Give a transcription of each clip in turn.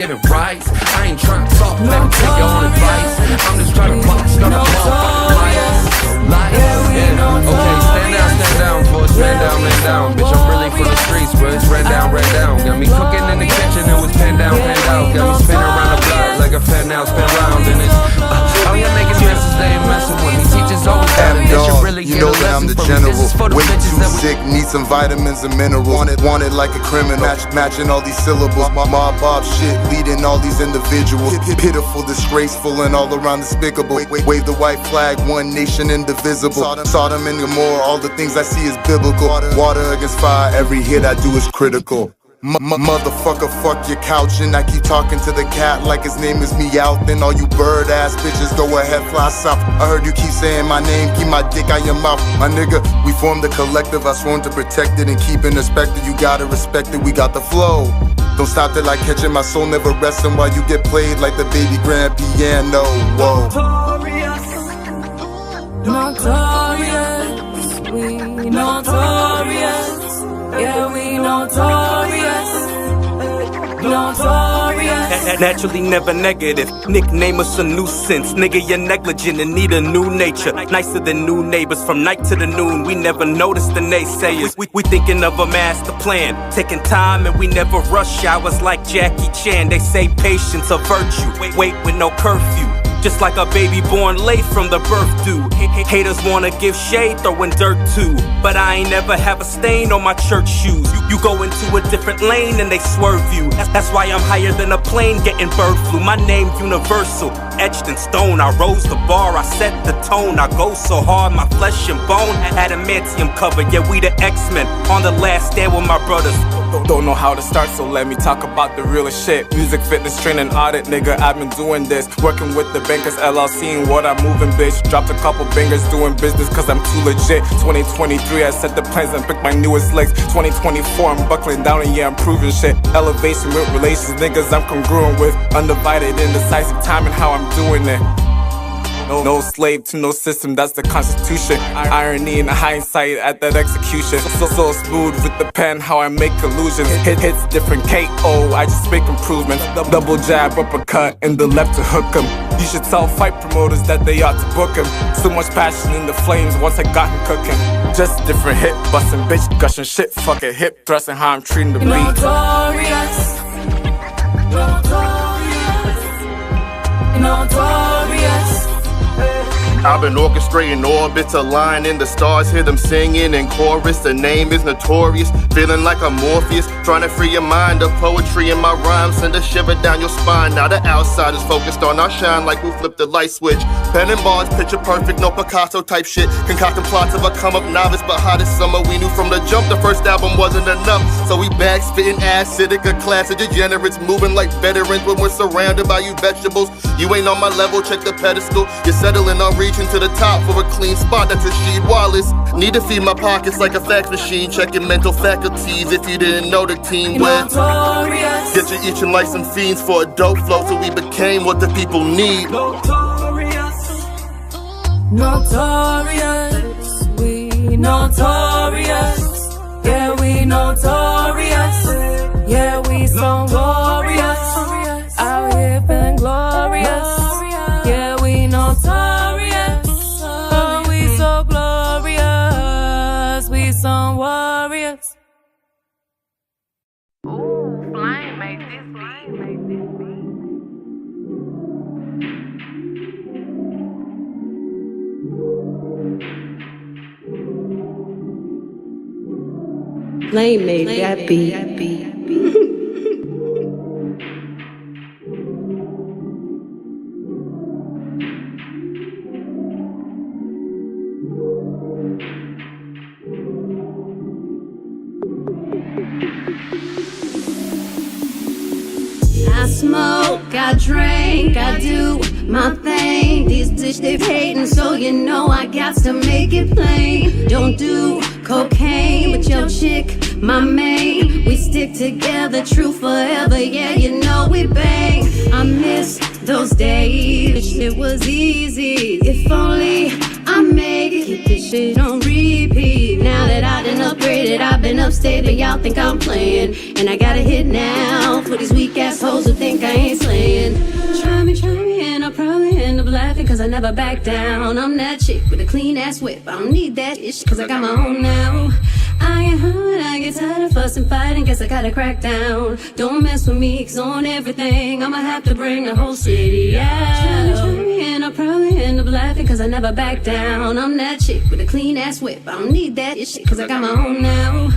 Get it right. I ain't trying to talk, let me take your own advice. I'm just trying to box up a motherfucking life. Yeah, okay, stand down, boys, man down. Bitch, I'm really from the streets, bro. It's ran down. Got me cooking in the kitchen, it was pan down. Got me spinning around the block like a fan now, spin round. And it's out here making messes, they ain't messing with me. Teachers always got it, they should really get a lesson from me. This is for the way bitches too that we sick, need some vitamins and minerals. Wanted like a criminal, matching all these syllables. My mob Bob shit, leading all these individuals. Pitiful, disgraceful, and all around despicable. Wave the white flag, one nation indivisible. Sodom and Gomorrah, all the things I see is biblical. Water against fire, every hit I do is critical. Motherfucker, fuck your couch, and I keep talking to the cat like his name is Meow. Then all you bird ass bitches go ahead, fly south. I heard you keep saying my name, keep my dick out your mouth. My nigga, we formed a collective, I sworn to protect it and keep it inspected. You gotta respect it, we got the flow. Don't stop till like catching my soul, never resting while you get played like the baby grand piano. Whoa. Notorious, we notorious. Yeah, we notorious. Naturally never negative. Nickname us a nuisance. Nigga, you're negligent and need a new nature. Nicer than new neighbors from night to the noon. We never notice the naysayers. We thinking of a master plan. Taking time and we never rush hours like Jackie Chan. They say patience a virtue. Wait with no curfew. Just like a baby born late from the birth due. Haters wanna give shade, throwing dirt too. But I ain't never have a stain on my church shoes. You go into a different lane and they swerve you. That's why I'm higher than a plane getting bird flu. My name universal, etched in stone. I rose the bar, I set the tone. I go so hard, my flesh and bone. Adamantium cover, yeah we the X-Men. On the last stand with my brothers. Don't know how to start, so let me talk about the realest shit. Music, fitness, training, audit, nigga, I've been doing this. Working with the bankers, LLC, and what I'm moving, bitch. Dropped a couple bangers doing business, cause I'm too legit. 2023, I set the plans and picked my newest legs. 2024, I'm buckling down and yeah, I'm proving shit. Elevation with relations, niggas I'm congruent with. Undivided, indecisive time and how I'm doing it. No slave to no system, that's the constitution. Irony and hindsight at that execution. So smooth with the pen, how I make illusions. Hits different KO, I just make improvements. Double jab, uppercut, in the left to hook 'em. You should tell fight promoters that they ought to book 'em. So much passion in the flames once I got him cooking. Just different hit, bustin' bitch, gushing shit. Fuck it, hip thrusting how I'm treating the beat. Notorious. I've been orchestrating orbits, aligning the stars, hear them singing in chorus. The name is notorious, feeling like I'm Morpheus, trying to free your mind of poetry in my rhymes, send a shiver down your spine. Now the outsiders focused on our shine like who flipped the light switch. Pen and bars, picture perfect, no Picasso type shit. Concocting plots of a come up novice, but hottest summer we knew from the jump the first album wasn't enough. So we back spitting acidic, a class of degenerates, moving like veterans when we're surrounded by you vegetables. You ain't on my level, check the pedestal. You're settling on reaching to the top for a clean spot, that's a Sheed Wallace. Need to feed my pockets like a fax machine, checking mental faculties if you didn't know the team went. Get you itching like some fiends for a dope flow, so we became what the people need. Notorious, we notorious. Yeah, we notorious. Yeah, we so glorious. Out here feeling glorious. Yeah, we notorious. Oh, we so glorious. We some warriors. Ooh, Flame made this beat. Flame made that beat. I smoke, I drink, I do my thing. These bitches they hating, so you know I got to make it plain. Don't do cocaine, but your chick, my main. We stick together, true forever, yeah, you know we bang. I miss those days, it was easy. If only I made it, keep this shit on repeat. Now that I done upgraded, I've been upstate, but y'all think I'm playing. And I got a hit now for these weak ass hoes who think I cause I never back down. I'm that chick with a clean ass whip. I don't need that ish cause I got my own now. I get hurt, I get tired of fussing, fighting, guess I gotta crack down. Don't mess with me, cause on everything I'ma have to bring the whole city out. Try me and I'll probably end up laughing, cause I never back down. I'm that chick with a clean ass whip. I don't need that shit, cause I got my own now.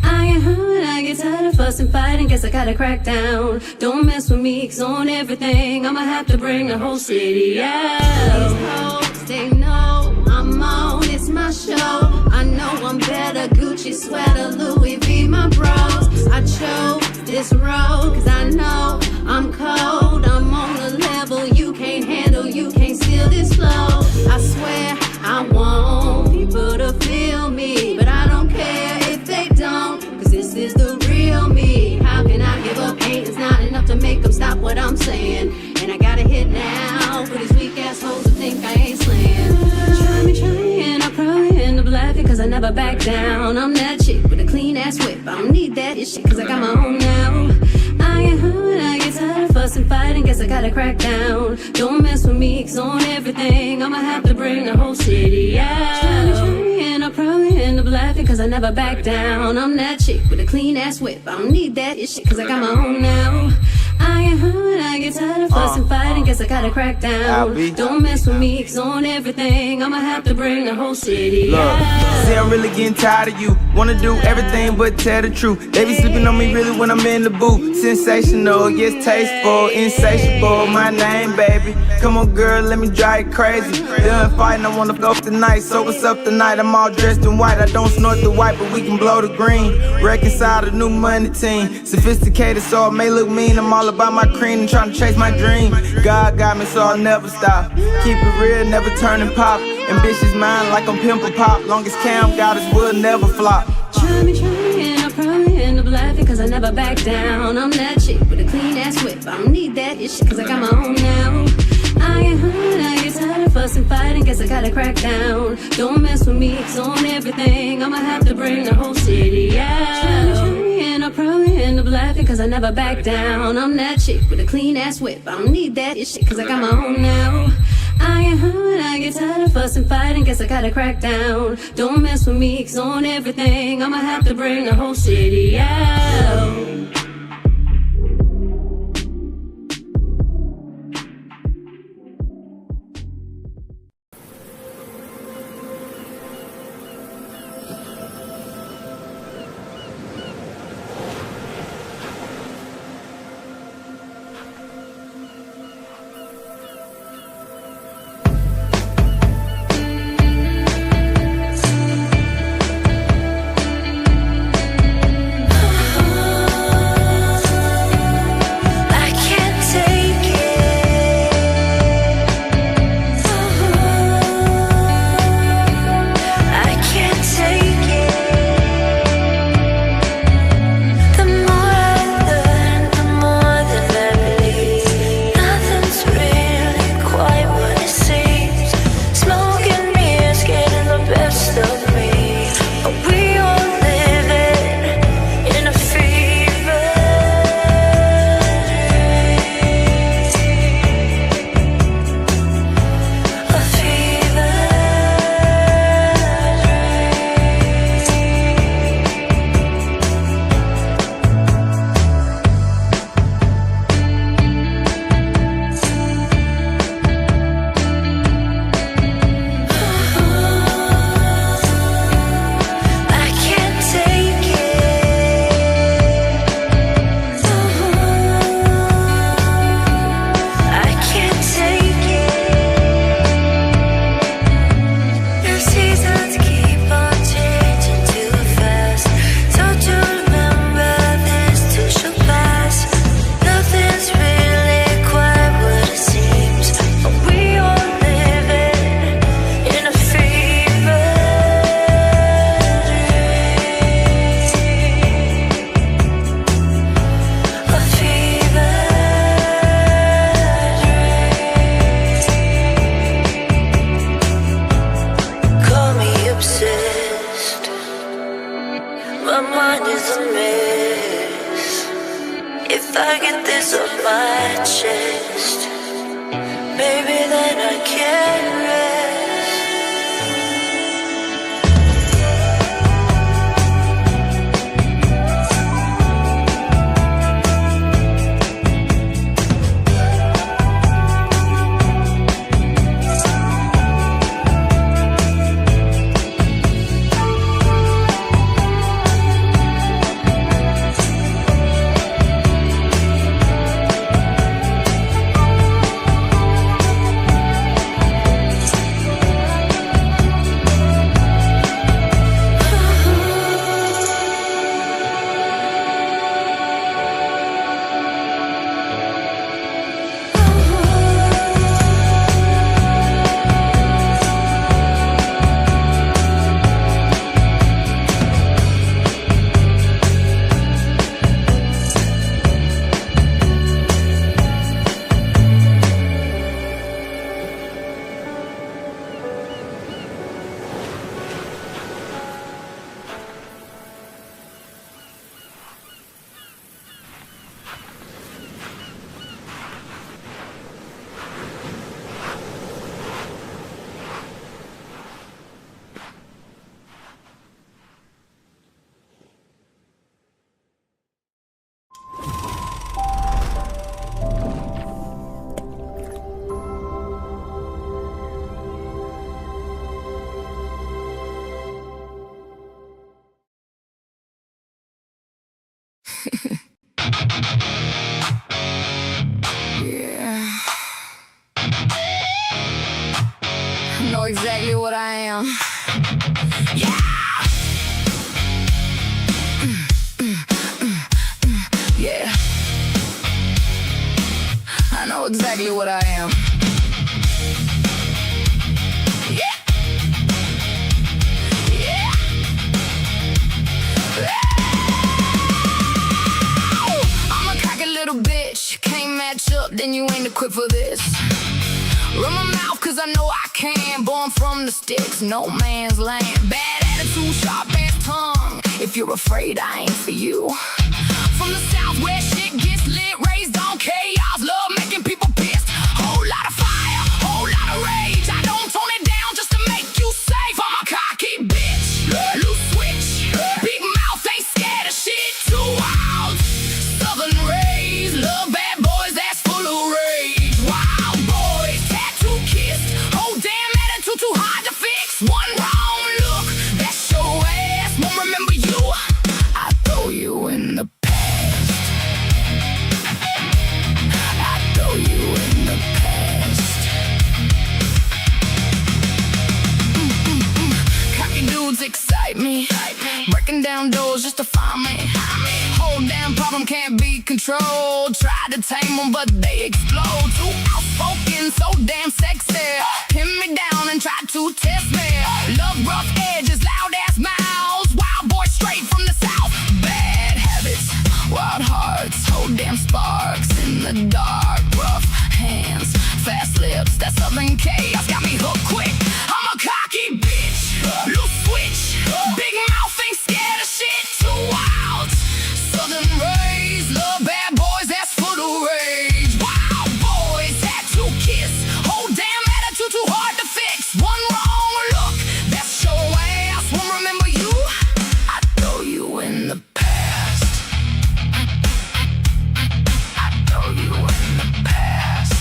I get hurt, I get tired of fussing, fighting, guess I gotta crack down. Don't mess with me, cause on everything I'ma have to bring the whole city out. These hoes, they know I'm on, it's my show. I know I'm better, Gucci sweater, Louis V, my bros. I chose this road, cause I know I'm cold. I'm on a level you can't handle, you can't steal this flow. I swear I want people to feel me, but I don't care if they don't, cause this is the real me. How can I give up? It's not enough to make them stop what I'm saying. And I gotta hit now for these weak assholes who think I ain't slaying. Try me, and I'll probably end up laughing, cause I never back down. I'm that chick with a clean ass whip. I don't need that shit, cause I got my own now. I get hurt, I get tired of fussing, fighting, guess I gotta crack down. Don't mess with me, cause on everything I'ma have to bring the whole city out. Try me, and I'll probably end up laughing, cause I never back down. I'm that chick with a clean ass whip. I don't need that shit, cause I got my own now. I get hurt, I get tired of fussing, fighting, guess I gotta crack down. Don't mess with me, cause on everything I'ma have to bring the whole city out. See, I'm really getting tired of you. Wanna do everything but tell the truth. They be sleeping on me really when I'm in the booth. Sensational, yes, tasteful, insatiable. My name, baby. Come on, girl, let me drive you crazy. Done fighting, I wanna go tonight. So what's up tonight? I'm all dressed in white. I don't snort the white, but we can blow the green. Reconcile the new money team. Sophisticated, so it may look mean. I'm all about my cream and trying to chase my dream. God got me, so I'll never stop. Keep it real, never turn and pop. Ambitious mind like I'm pimpin' pop. Long as Cam got us, we'll never flop. Try me, and I'll probably end up laughing, cause I never back down. I'm that chick with a clean ass whip. I don't need that shit, cause I got my own now. I get hurt, I get tired of fussing, fighting, guess I gotta crack down. Don't mess with me, cause on everything I'ma have to bring the whole city out. Try me, and I'll probably end up laughing, cause I never back down. I'm that chick with a clean ass whip. I don't need that shit, cause I got my own now. I get hurt, I get tired of fussing, fighting, guess I gotta crack down. Don't mess with me, cause on everything I'ma have to bring the whole city out. If I get this off my chest, maybe then I can know exactly what I am. Yeah! Yeah. I know exactly what I am. Yeah. Yeah. I'm a cocky little bitch. Can't match up, then you ain't equipped for this. Run my mouth cause I know I can. Born from the sticks, no man's land. Bad attitude, sharp ass tongue. If you're afraid, I ain't for you. From the south where shit gets lit, raised on chaos, love making people pissed. Whole lot of fire, whole lot of rage. I don't tone it down just to make you safe. I'm a cocky bitch, loose switch. Big mouth, ain't scared of shit. Too wild, southern raised. Love bad boys, that's full of rage. Wild boys, tattoo kissed. Oh damn, attitude too hard to fix. One wrong look, that's your ass. Won't remember you. I throw you in the excite me, breaking down doors just to find me. Whole damn problem can't be controlled. Try to tame them, but they explode. Too outspoken, so damn sexy. Pin me down and try to test me. Love rough edges, loud ass mouths. Wild boy straight from the south. Bad habits, wild hearts. Whole damn sparks in the dark. Rough hands, fast lips. That southern chaos got me hooked quick. I'm a cocky bitch. Loose switch, big mouth, ain't scared of shit. Too wild, southern raised. Love bad boys, that's full of rage. Wild boys, tattoo kiss. Whole damn attitude too hard to fix. One wrong look, that's your ass. Won't remember you. I throw you in the past. I throw you in the past.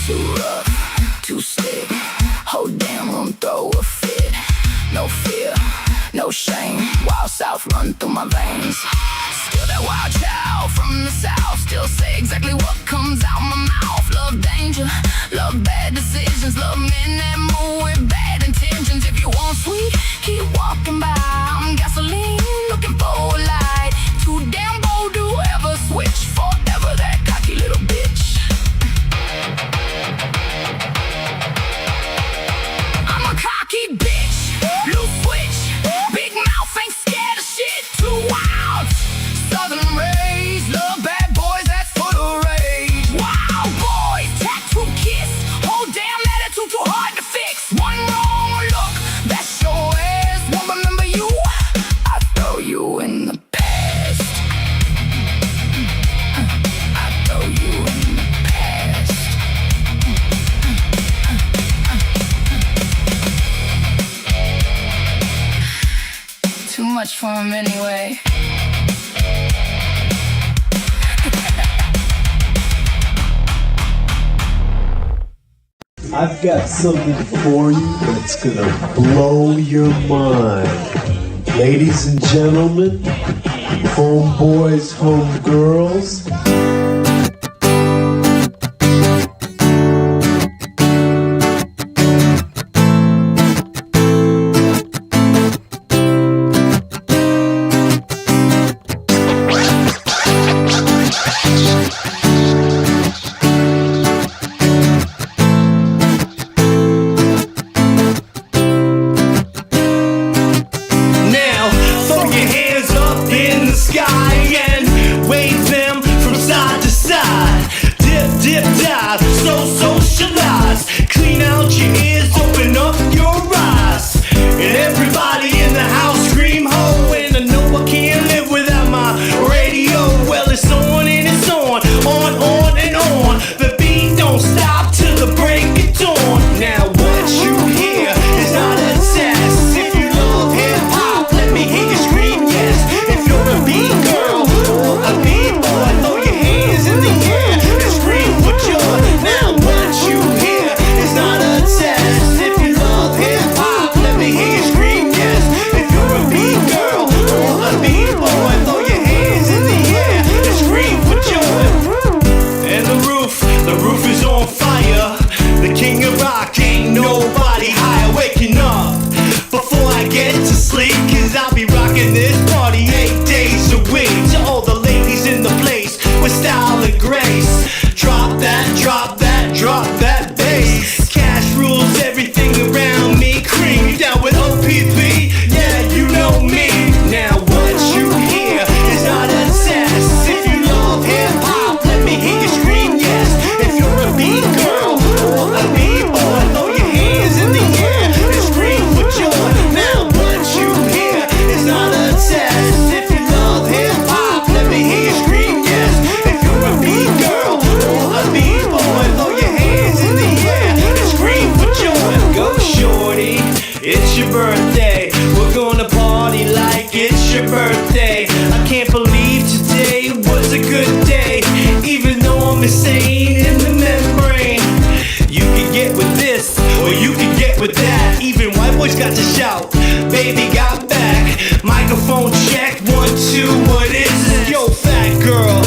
Too rough, too slick. Whole damn room throw a fit. No fear, no shame. Wild south run through my veins. Still that wild child from the south. Still say exactly what comes out my mouth. Love danger, love bad decisions. Love men that move with bad intentions. If you want sweet, keep walking by. I'm gasoline, looking for a light. Too damn bold to ever switch. Forever that cocky little bitch. I'm a cocky bitch, loose switch. Big mouth, ain't scared of shit. Too wild, southern raised. Love bad boys, that's full of rage. Wild boys, tattoo kiss. Whole damn attitude too hard to fix. One wrong look, that's your ass. Won't remember you. I throw you in the past. I throw you in the past. Too much for him anyway. I've got something for you that's gonna blow your mind. Ladies and gentlemen, homeboys, homegirls. You hear got to shout. Baby got back. Microphone check. 1, 2. What is it? Yo, fat girl.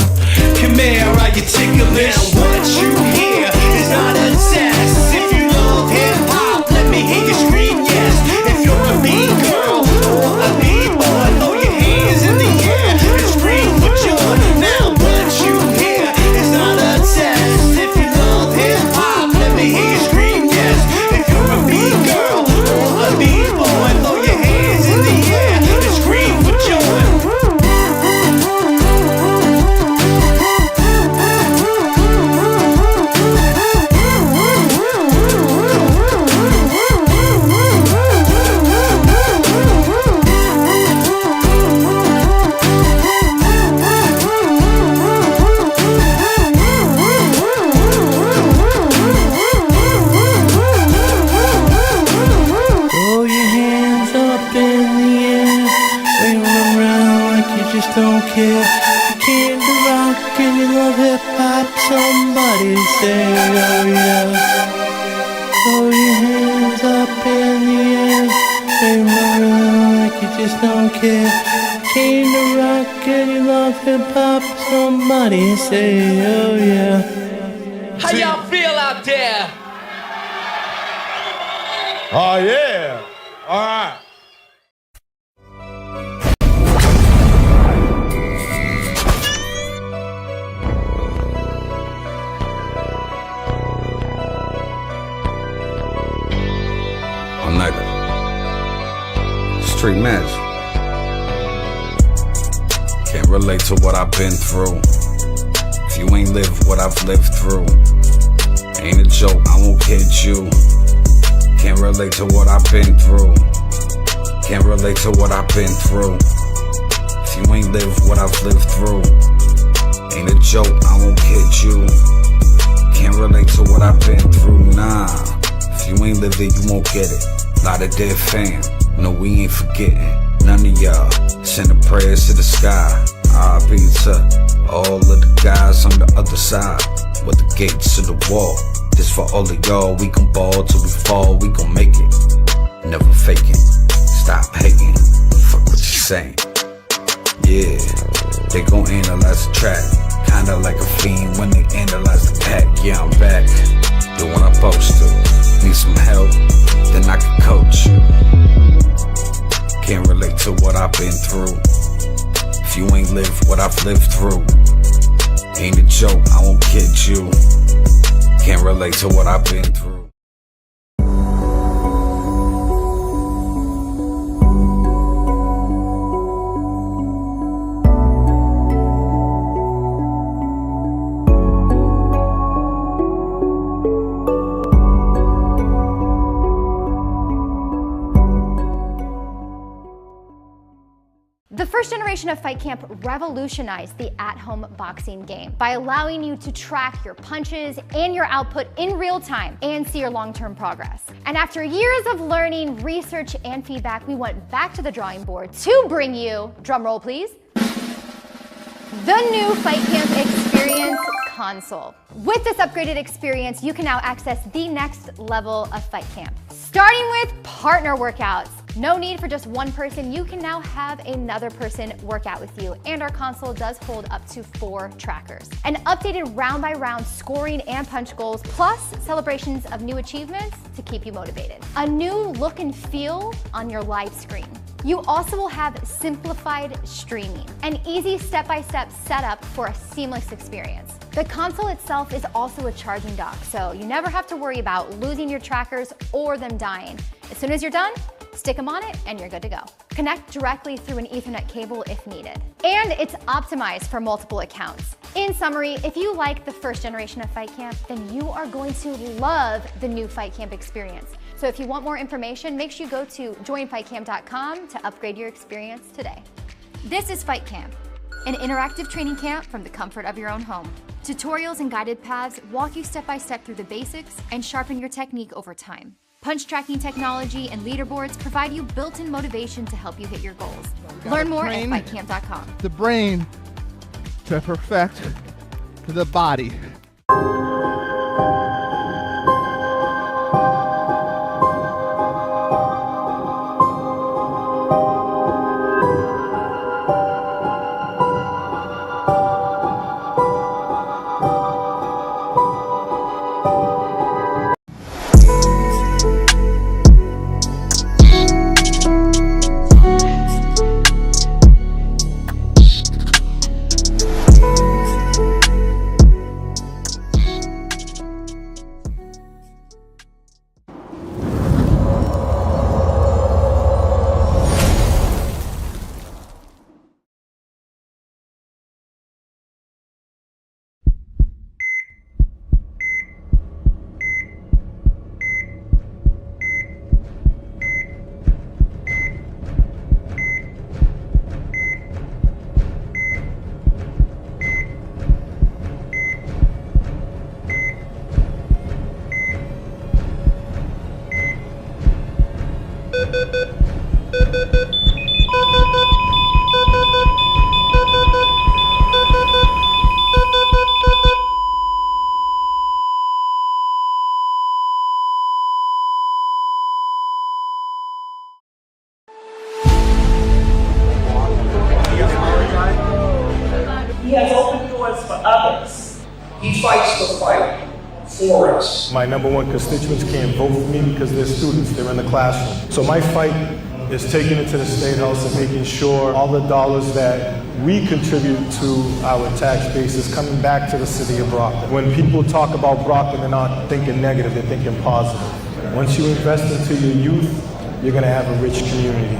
Come here, are you ticklish? Now what you hear is not a test. If you love hip hop, let me hear you scream yes. If you're a B girl or a B boy, throw your hands in the air and scream for joy. Now what you hear is not a test. If you love hip hop, let me hear you scream yes. If you're a B girl or a B boy, throw your hands in the air and scream for joy. Throw your hands up in the air, wave them around like you just don't care. You came to rock and you love hip hop, somebody say oh yeah. Throw your hands up in the air, wave them around like you just don't care. You came to rock and you love hip hop, somebody say oh yeah. How y'all feel out there? Oh yeah. All right. I'm like street magic. Can't relate to what I've been through. If you ain't lived what I've lived through, ain't a joke, I won't kid you. Can't relate to what I've been through. Can't relate to what I've been through. If you ain't lived what I've lived through, ain't a joke, I won't kid you. Can't relate to what I've been through, nah. If you ain't lived it, you won't get it. Lot of dead fam, no we ain't forgetting. None of y'all, sending prayers to the sky. R.I.P. to all of the guys on the other side, with the gates to the wall. This for all of y'all, we gon' ball till we fall, we gon' make it. Never faking, stop hating, fuck what you saying. Yeah, they gon' analyze the track, kinda like a fiend when they analyze the pack. Yeah, I'm back, doing what I'm supposed to. Need some help, then I can coach you. Can't relate to what I've been through. If you ain't lived what I've lived through, ain't a joke, I won't kid you. Can't relate to what I've been through. The first generation of Fight Camp revolutionized the at-home boxing game by allowing you to track your punches and your output in real time and see your long-term progress. And after years of learning, research, and feedback, we went back to the drawing board to bring you, drum roll please, the new Fight Camp Experience console. With this upgraded experience, you can now access the next level of Fight Camp. Starting with partner workouts. No need for just one person, you can now have another person work out with you, and our console does hold up to 4 trackers. An updated round-by-round scoring and punch goals, plus celebrations of new achievements to keep you motivated. A new look and feel on your live screen. You also will have simplified streaming, an easy step-by-step setup for a seamless experience. The console itself is also a charging dock, so you never have to worry about losing your trackers or them dying. As soon as you're done, stick them on it and you're good to go. Connect directly through an Ethernet cable if needed. And it's optimized for multiple accounts. In summary, if you like the first generation of Fight Camp, then you are going to love the new Fight Camp experience. So if you want more information, make sure you go to joinfightcamp.com to upgrade your experience today. This is Fight Camp, an interactive training camp from the comfort of your own home. Tutorials and guided paths walk you step by step through the basics and sharpen your technique over time. Punch tracking technology and leaderboards provide you built-in motivation to help you hit your goals. Learn more at fightcamp.com. The brain to perfect the body. for us. My number one constituents can't vote for me because they're students, they're in the classroom. So my fight is taking it to the State House and making sure all the dollars that we contribute to our tax base is coming back to the city of Brockton. When people talk about Brockton, they're not thinking negative, they're thinking positive. Once you invest into your youth, you're going to have a rich community.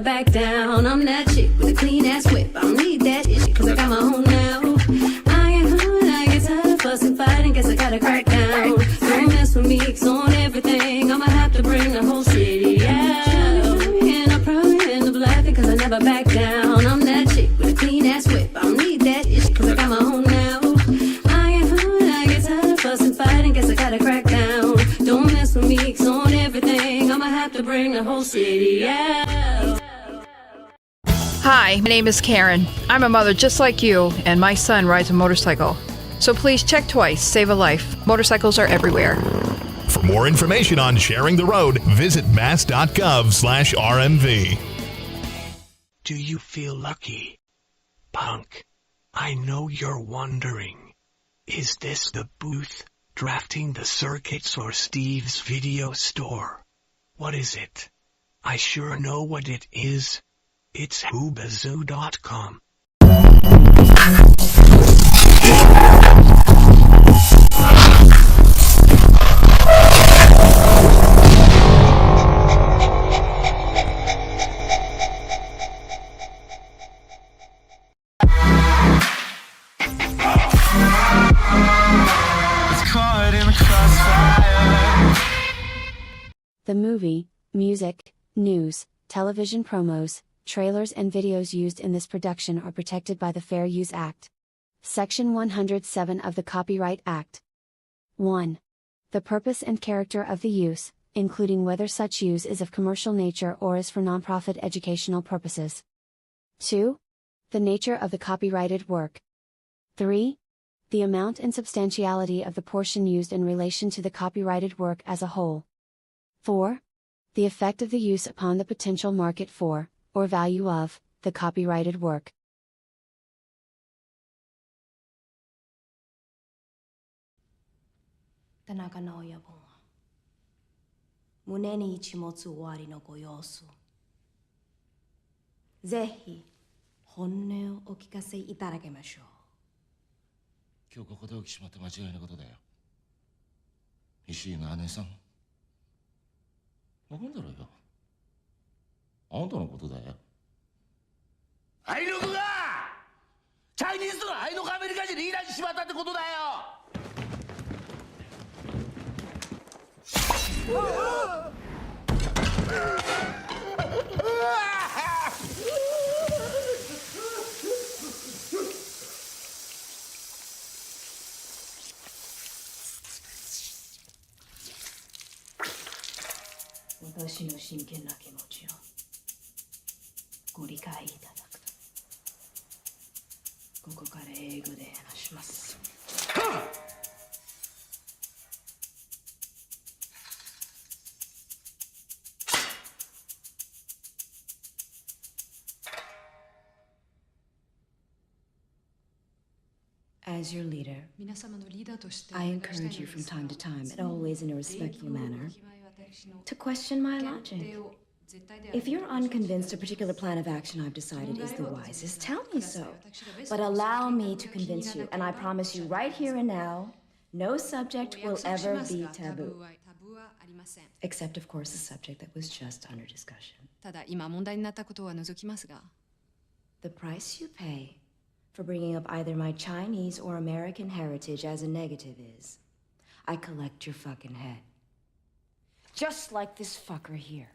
Back down. I'm that chick with a clean ass whip. I don't need that shit cause I got my own now. I ain't home, I get tired of fussing, fighting, guess I gotta crack down. Don't mess with me, cause on everything I'ma have to bring the whole city out. And I probably end up laughing cause I never back down. I'm that chick with a clean ass whip. I don't need that shit cause I got my own now. I ain't home, I get tired of fussing, fighting, guess I gotta crack down. Don't mess with me, cause on everything I'ma have to bring the whole city out. Hi, my name is Karen. I'm a mother just like you, and my son rides a motorcycle. So please check twice, save a life. Motorcycles are everywhere. For more information on sharing the road, visit mass.gov/RMV. Do you feel lucky? Punk, I know you're wondering, is this the booth, drafting the circuits, or Steve's video store? What is it? I sure know what it is. It's whobazoo.com. The movie, music, news, television promos, trailers and videos used in this production are protected by the Fair Use Act. Section 107 of the Copyright Act. 1. The purpose and character of the use, including whether such use is of commercial nature or is for nonprofit educational purposes. 2. The nature of the copyrighted work. 3. The amount and substantiality of the portion used in relation to the copyrighted work as a whole. 4. The effect of the use upon the potential market for, or value of, the copyrighted work. Tanaka no yabon wa mune ni ichimotsu owari no go yosu. Zehi honne o okikase itarakemashou. 今日ここで起きちまって間違いなことだよ。石井の姉さん。わかるだろうよ。あんたのことだよ。アイヌクがチャイニーズのアイヌクアメリカ人にイランにしまったってことだよ。私の真剣な気持ちをご理解いただくと、ここから英語で話します。As your leader, I encourage you from time to time, and always in a respectful manner, to question my logic. If you're unconvinced a particular plan of action I've decided is the wisest, tell me so. But allow me to convince you, and I promise you right here and now, no subject will ever be taboo. Except, of course, the subject that was just under discussion. The price you pay for bringing up either my Chinese or American heritage as a negative is, I collect your fucking head. Just like this fucker here.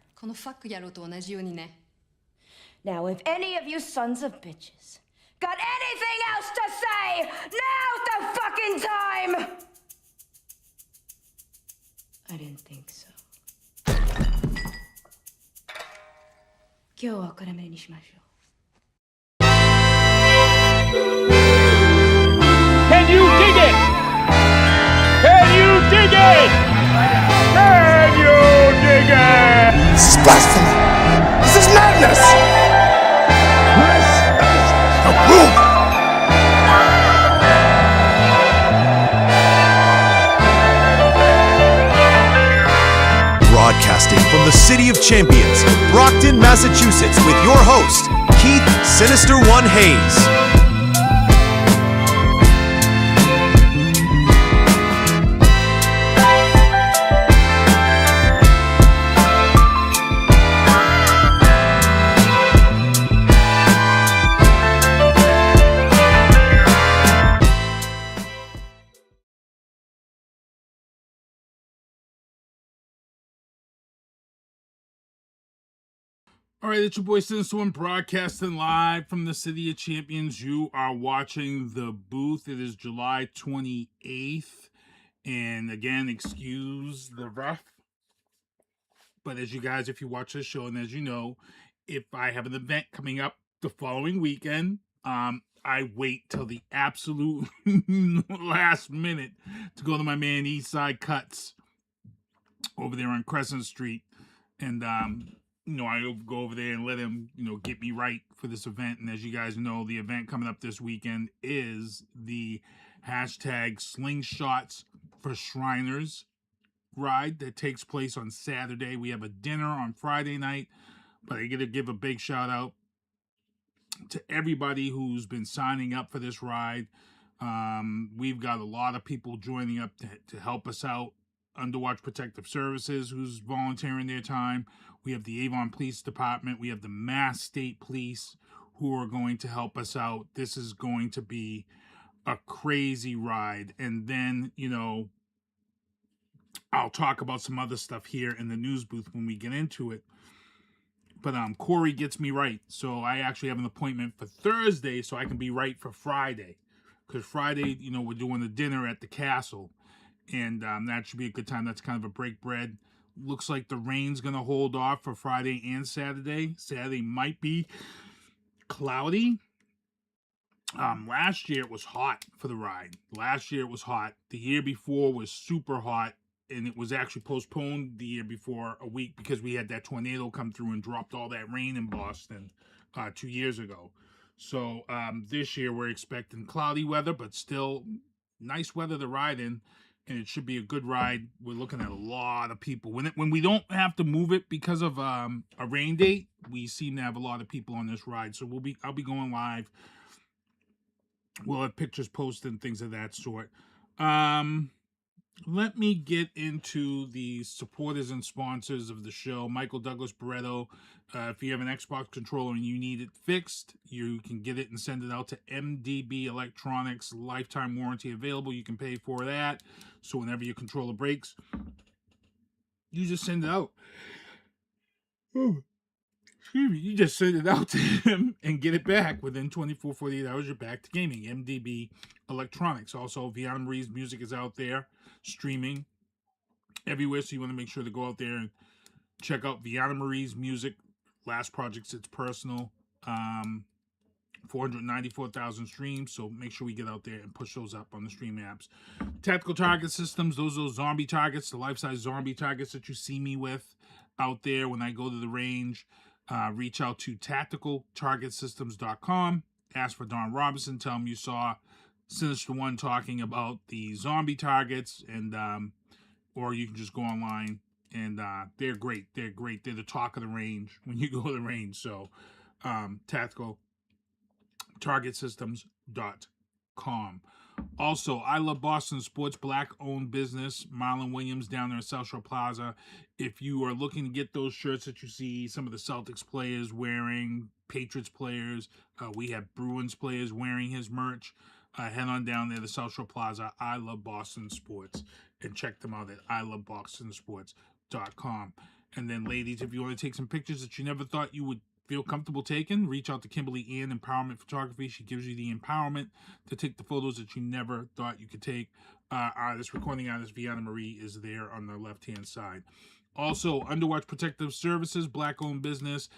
Now, if any of you sons of bitches got anything else to say, now's the fucking time! I didn't think so. 今日はこれまでにしましょう。 Can you dig it? Can you dig it? Can you dig it? This is blasphemy. This is madness. This is the proof. Broadcasting from the City of Champions, Brockton, Massachusetts, with your host, Keith Sinister One Hayes. All right, it's your boy Sinister One broadcasting live from the City of Champions. You are watching The Booth. It is July 28th. And again, excuse the rough. But as you guys, if you watch this show, and as you know, if I have an event coming up the following weekend, I wait till the absolute last minute to go to my man Eastside Cuts over there on Crescent Street. And, you know, I go over there and let him, you know, get me right for this event. And as you guys know, the event coming up this weekend is the hashtag Slingshots for Shriners ride that takes place on Saturday. We have a dinner on Friday night, but I got to give a big shout out to everybody who's been signing up for this ride. We've got a lot of people joining up to help us out. Underwatch Protective Services, who's volunteering their time. We have the Avon Police Department. We have the Mass State Police, who are going to help us out. This is going to be a crazy ride. And then, you know, I'll talk about some other stuff here in the news booth when we get into it. But Corey gets me right. So I actually have an appointment for Thursday so I can be right for Friday. Because Friday, you know, we're doing a dinner at the castle. And that should be a good time. That's kind of a break bread. Looks like the rain's going to hold off for Friday and Saturday. Saturday might be cloudy. Last year it was hot for the ride. Last year it was hot. The year before was super hot. And it was actually postponed the year before a week because we had that tornado come through and dropped all that rain in Boston 2 years ago. So this year we're expecting cloudy weather, but still nice weather to ride in. And it should be a good ride. We're looking at a lot of people. When we don't have to move it because of a rain date, we seem to have a lot of people on this ride. So I'll be going live. We'll have pictures posted and things of that sort. Let me get into the supporters and sponsors of the show. Michael Douglas Barretto. If you have an Xbox controller and you need it fixed, you can get it and send it out to MDB Electronics. Lifetime warranty available. You can pay for that. So whenever your controller breaks, you just send it out. Excuse me. You just send it out to him and get it back within 24, 48 hours. You're back to gaming. MDB Electronics. Also, Vianna Marie's music is out there streaming everywhere. So you want to make sure to go out there and check out Vianna Marie's music. Last project's It's Personal. 494,000 streams. So make sure we get out there and push those up on the stream apps. Tactical target systems. Those zombie targets, the life-size zombie targets that you see me with out there when I go to the range. Reach out to tacticaltargetsystems.com. Ask for Don Robinson. Tell him you saw Sinister One talking about the zombie targets, and or you can just go online And they're great. They're great. They're the talk of the range when you go to the range. So tactical targetsystems.com. Also, I Love Boston Sports, black-owned business, Marlon Williams down there in South Shore Plaza. If you are looking to get those shirts that you see some of the Celtics players wearing, Patriots players, we have Bruins players wearing his merch, head on down there to South Shore Plaza, I Love Boston Sports, and check them out at ilovebostonsports.com. And then, ladies, if you want to take some pictures that you never thought you would feel comfortable taking, reach out to Kimberly Ann Empowerment Photography. She gives you the empowerment to take the photos that you never thought you could take. Recording artist Vianna Marie is there on the left-hand side. Also, Underwatch Protective Services, black-owned business.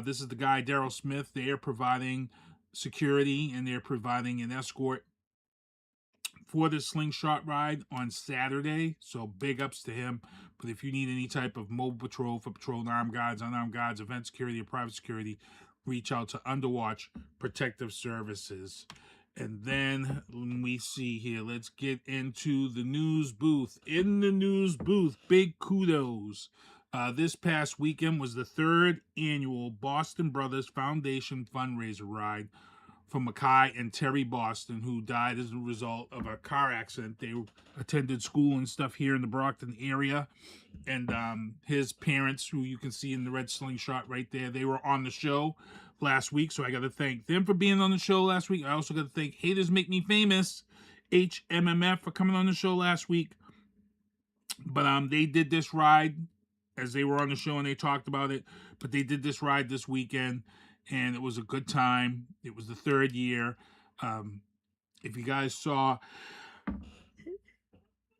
This is the guy, Daryl Smith. They are providing security, and they're providing an escort for the slingshot ride on Saturday, so big ups to him. But if you need any type of mobile patrol for patrol, armed guards, unarmed guards, event security, or private security, reach out to Underwatch Protective Services. And then we see here, let's get into the news booth. In the news booth, big kudos. This past weekend was the 3rd annual Boston Brothers Foundation fundraiser ride for Mackay and Terry Boston, who died as a result of a car accident. They attended school and stuff here in the Brockton area. And his parents, who you can see in the red slingshot right there, they were on the show last week. So I got to thank them for being on the show last week. I also got to thank Haters Make Me Famous, HmmF, for coming on the show last week. But they did this ride as they were on the show and they talked about it. But they did this ride this weekend, and it was a good time. It was the 3rd year. If you guys saw,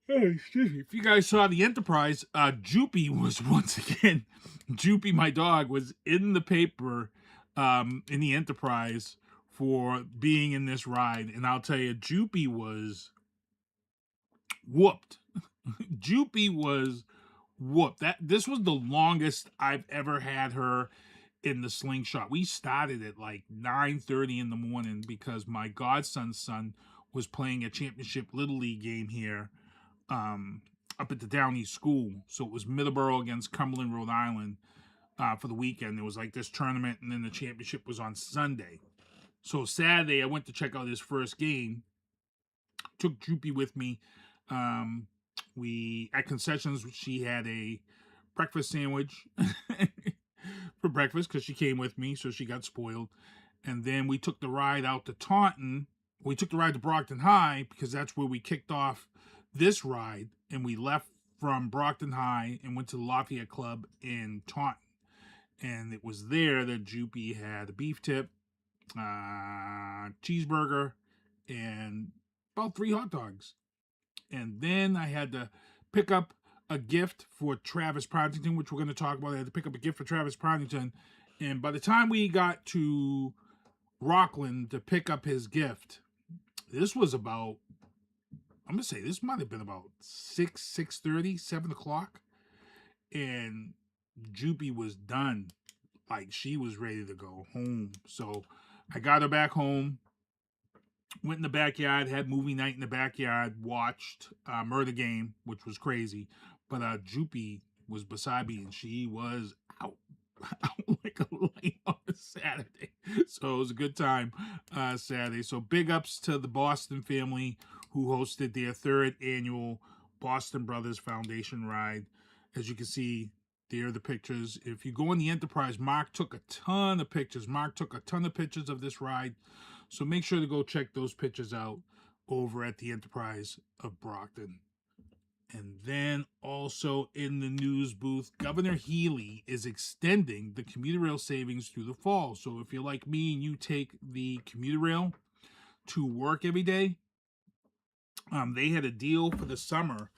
if you guys saw the Enterprise, Joopy was once again, Joopy, my dog, was in the paper in the Enterprise for being in this ride. And I'll tell you, Joopy was whooped. Joopy was whooped. This was the longest I've ever had her in the slingshot. We started at like 9:30 in the morning because my godson's son was playing a championship Little League game here up at the Downey School. So it was Middleborough against Cumberland, Rhode Island for the weekend. There was like this tournament, and then the championship was on Sunday. So Saturday, I went to check out his first game. Took Droopy with me. We at concessions, she had a breakfast sandwich for breakfast because she came with me, so she got spoiled. And then we took the ride out to Taunton. We took the ride to Brockton High because that's where we kicked off this ride. And we left from Brockton High and went to the Lafayette Club in Taunton. And it was there that Joopy had a beef tip, cheeseburger, and about 3 hot dogs. And then I had to pick up a gift for Travis Partington, which we're going to talk about. I had to pick up a gift for Travis Partington. And by the time we got to Rockland to pick up his gift, this was about, I'm going to say this might have been about 6:30, 7 o'clock. And Joopy was done. Like, she was ready to go home. So I got her back home. Went in the backyard, had movie night in the backyard, watched Murder Game, which was crazy. But Joopy was beside me, and she was out like a light on a Saturday. So it was a good time Saturday. So big ups to the Boston family who hosted their 3rd annual Boston Brothers Foundation ride. As you can see, there are the pictures. If you go on the Enterprise, Mark took a ton of pictures. Mark took a ton of pictures of this ride. So make sure to go check those pictures out over at the Enterprise of Brockton. And then also in the news booth, Governor Healy is extending the commuter rail savings through the fall. So if you're like me and you take the commuter rail to work every day, they had a deal for the summer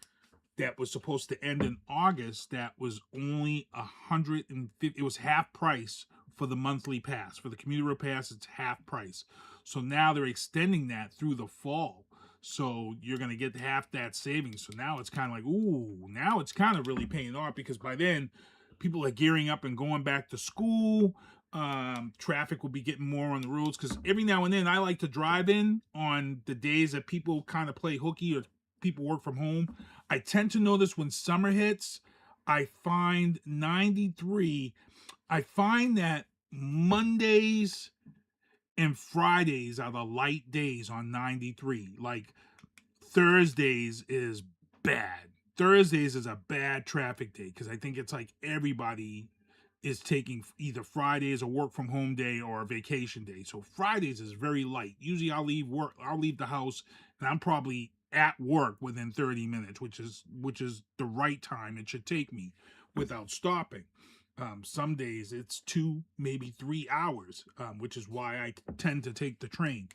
that was supposed to end in August that was only $150. It was half price for the monthly pass. For the commuter rail pass, it's half price. So now they're extending that through the fall. So you're going to get half that savings. So now it's kind of like, ooh, now it's kind of really paying off because by then people are gearing up and going back to school. Traffic will be getting more on the roads because every now and then I like to drive in on the days that people kind of play hooky or people work from home. I tend to notice when summer hits, I find 93, I find that Mondays and Fridays are the light days on 93. Like Thursdays is bad. Thursdays is a bad traffic day because I think it's like everybody is taking either Friday as a work from home day or a vacation day. So Fridays is very light. Usually I'll leave the house and I'm probably at work within 30 minutes, which is the right time it should take me without stopping. Some days it's 2, maybe 3 hours, which is why I tend to take the train.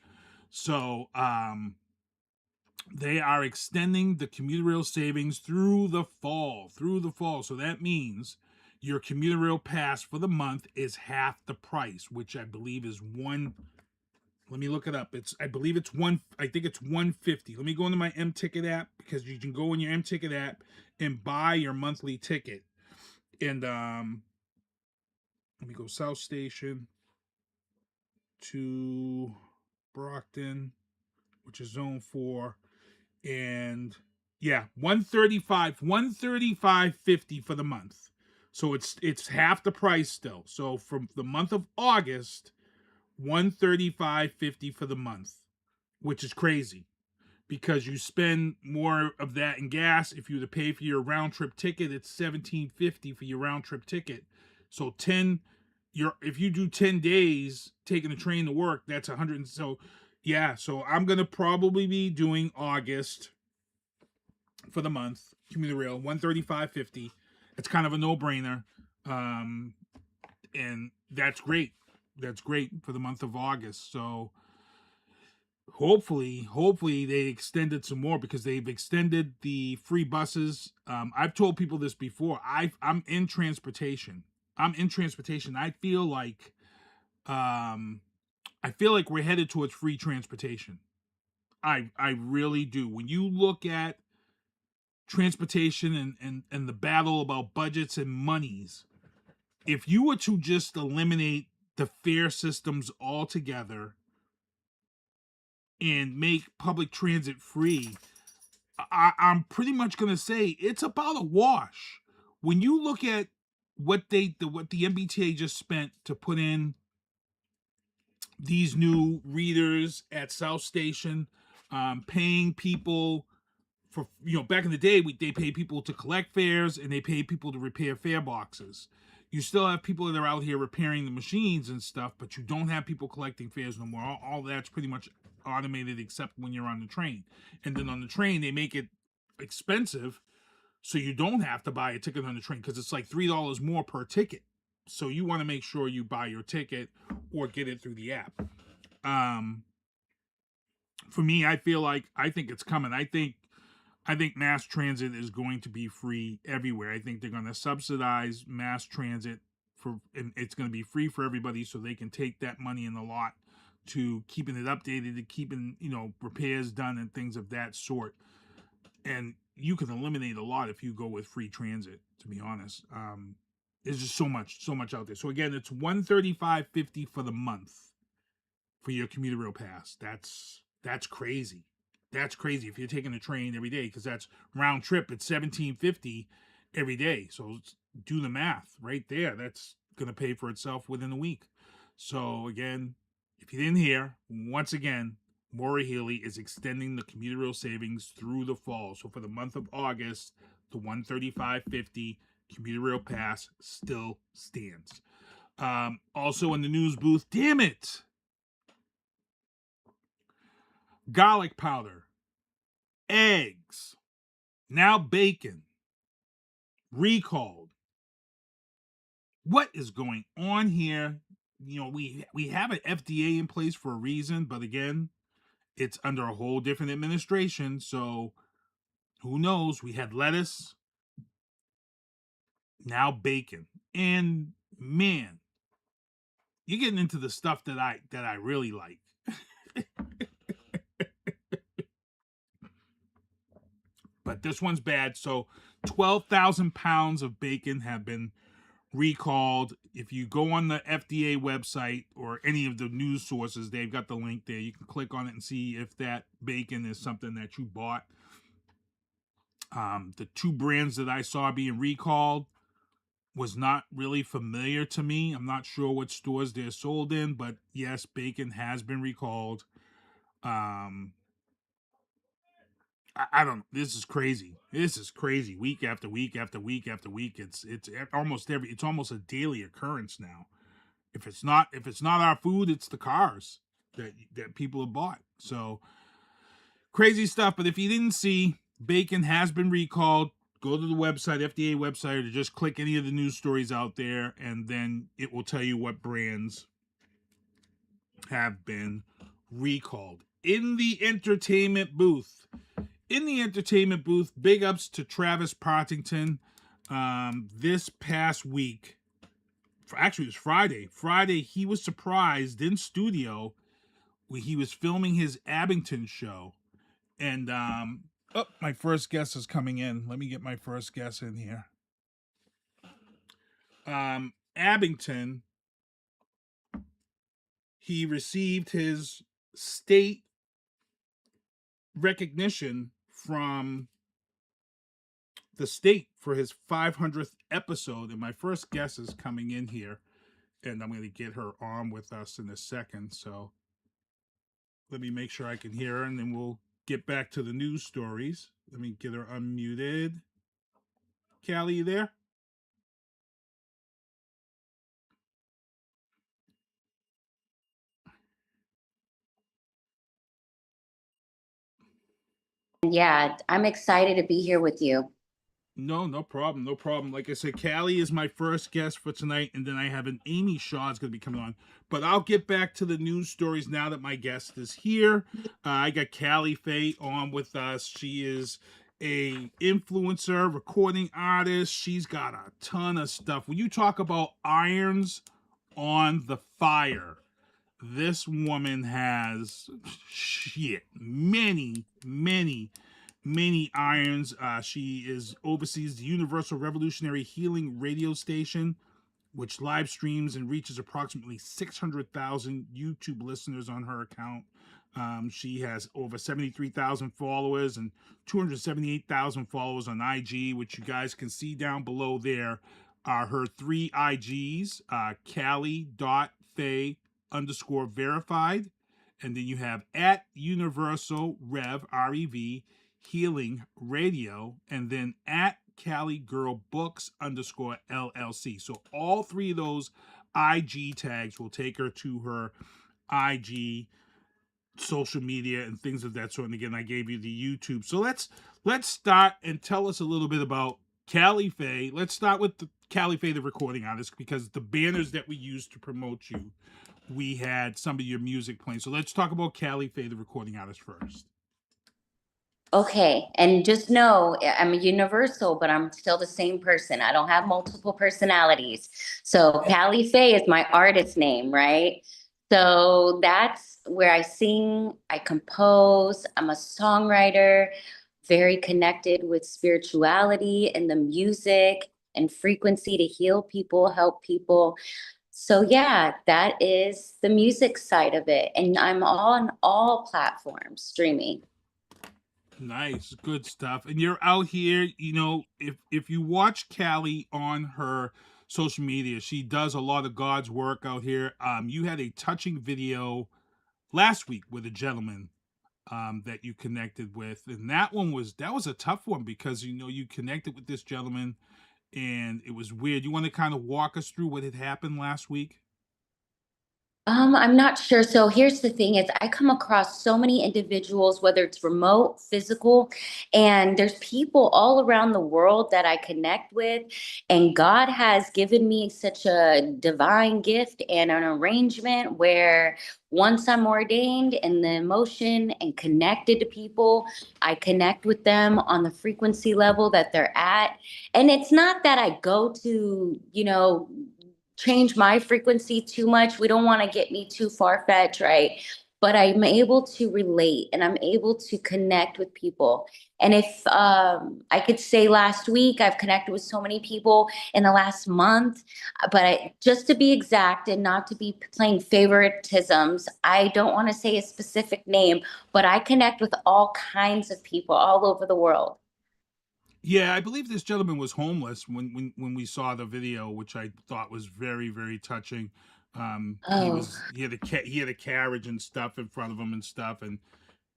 So they are extending the commuter rail savings through the fall. So that means your commuter rail pass for the month is half the price, which I believe is let me look it up. I think it's $150. Let me go into my M-Ticket app because you can go in your M-Ticket app and buy your monthly ticket. And let me go South Station to Brockton, which is Zone 4. And yeah, $135.50 for the month. So it's half the price still. So from the month of August, $135.50 for the month, which is crazy because you spend more of that in gas. If you were to pay for your round trip ticket, it's $17.50 for your round trip ticket. So if you do 10 days taking the train to work, that's $100. So yeah, so I'm gonna probably be doing August for the month commuter rail, $135.50. It's kind of a no-brainer, and that's great. That's great for the month of August. So hopefully they extended some more because they've extended the free buses. I've told people this before. I'm in transportation. I feel like we're headed towards free transportation. I really do. When you look at transportation and the battle about budgets and monies, if you were to just eliminate the fare systems altogether and make public transit free, I'm pretty much going to say it's about a wash. When you look at what the MBTA just spent to put in these new readers at South Station, paying people for, back in the day, they paid people to collect fares and they paid people to repair fare boxes. You still have people that are out here repairing the machines and stuff, but you don't have people collecting fares no more. All that's pretty much automated except when you're on the train. And then on the train, they make it expensive so you don't have to buy a ticket on the train because it's like $3 more per ticket. So you want to make sure you buy your ticket or get it through the app. For me, I think it's coming. I think mass transit is going to be free everywhere. I think they're going to subsidize mass transit and it's going to be free for everybody so they can take that money in the lot to keeping it updated, to keeping, repairs done and things of that sort. And you can eliminate a lot if you go with free transit, to be honest. There's just so much out there. So again, it's $135.50 for the month for your commuter rail pass. That's crazy. That's crazy if you're taking a train every day, because that's round trip. It's $17.50 every day. So do the math right there. That's going to pay for itself within a week. So again, if you didn't hear, once again, Maura Healy is extending the commuter rail savings through the fall. So for the month of August, the $135.50 commuter rail pass still stands. Also in the news booth, damn it, garlic powder, eggs, now bacon, recalled. What is going on here? We have an FDA in place for a reason, but again, it's under a whole different administration, so who knows? We had lettuce, now bacon. And man, you're getting into the stuff that I really like. But this one's bad. So 12,000 pounds of bacon have been recalled. If you go on the FDA website or any of the news sources, they've got the link there. You can click on it and see if that bacon is something that you bought. The two brands that I saw being recalled was not really familiar to me. I'm not sure what stores they're sold in, but yes, bacon has been recalled. I don't. This is crazy. This is crazy. Week after week after week after week. It's almost every. It's almost a daily occurrence now. If it's not our food, it's the cars that people have bought. So crazy stuff. But if you didn't see, bacon has been recalled. Go to the website, FDA website, or just click any of the news stories out there, and then it will tell you what brands have been recalled. In the entertainment booth, big ups to Travis Partington. This past week, actually it was Friday. Friday, he was surprised in studio when he was filming his Abington show. And my first guest is coming in. Let me get my first guest in here. Abington, he received his state recognition from the state for his 500th episode. And my first guest is coming in here, and I'm going to get her on with us in a second. So let me make sure I can hear her, and then we'll get back to the news stories. Let me get her unmuted. Callie, you there? Yeah, I'm excited to be here with you. No problem. No problem. Like I said, Callie is my first guest for tonight, and then I have an Amy Shaw is going to be coming on. But I'll get back to the news stories now that my guest is here. I got Cali Fae on with us. She is a influencer, recording artist. She's got a ton of stuff. When you talk about irons on the fire, this woman has many irons. She oversees the Universal Revolutionary Healing radio station, which live streams and reaches approximately 600,000 YouTube listeners on her account. She has over 73,000 followers and 278,000 followers on IG, which you guys can see down below there are her 3 IGs, Cali.Fae_verified. And then you have at Universal Rev, R-E-V, Healing Radio, and then at Cali Girl Books _LLC. So all 3 of those IG tags will take her to her IG social media and things of that sort. And again, I gave you the YouTube. So let's start and tell us a little bit about Cali Fae. Let's start with the Cali Fae, the recording artist, because the banners that we used to promote you, we had some of your music playing. So let's talk about Cali Fae, the recording artist, first. Okay, and just know I'm a universal, but I'm still the same person. I don't have multiple personalities. So Cali Fae is my artist name, right? So that's where I sing, I compose, I'm a songwriter, very connected with spirituality and the music and frequency to heal people, help people. So yeah, that is the music side of it. And I'm on all platforms streaming. Nice, good stuff. And you're out here, you know, if you watch Callie on her social media, she does a lot of God's work out here. You had a touching video last week with a gentleman that you connected with, and that was a tough one because you connected with this gentleman and it was weird. You want to kind of walk us through what had happened last week? I'm not sure. So here's the thing is I come across so many individuals, whether it's remote, physical, and there's people all around the world that I connect with. And God has given me such a divine gift and an arrangement where once I'm ordained in the emotion and connected to people, I connect with them on the frequency level that they're at. And it's not that I go to, change my frequency too much. We don't want to get me too far-fetched, right? But I'm able to relate and I'm able to connect with people. And if I could say last week, I've connected with so many people in the last month, but just to be exact and not to be playing favoritisms, I don't want to say a specific name, but I connect with all kinds of people all over the world. Yeah, I believe this gentleman was homeless when we saw the video, which I thought was very, very touching. Oh. He had a carriage and stuff in front of him and stuff, and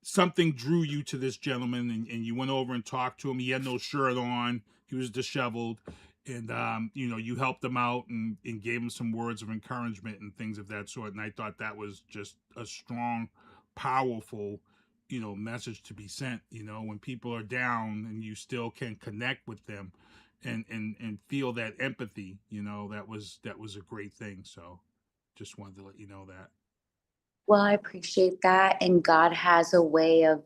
something drew you to this gentleman, and you went over and talked to him. He had no shirt on, he was disheveled, and you helped him out and gave him some words of encouragement and things of that sort. And I thought that was just a strong, powerful message to be sent, when people are down and you still can connect with them and feel that empathy. That was a great thing. So just wanted to let you know that. Well, I appreciate that. And God has a way of,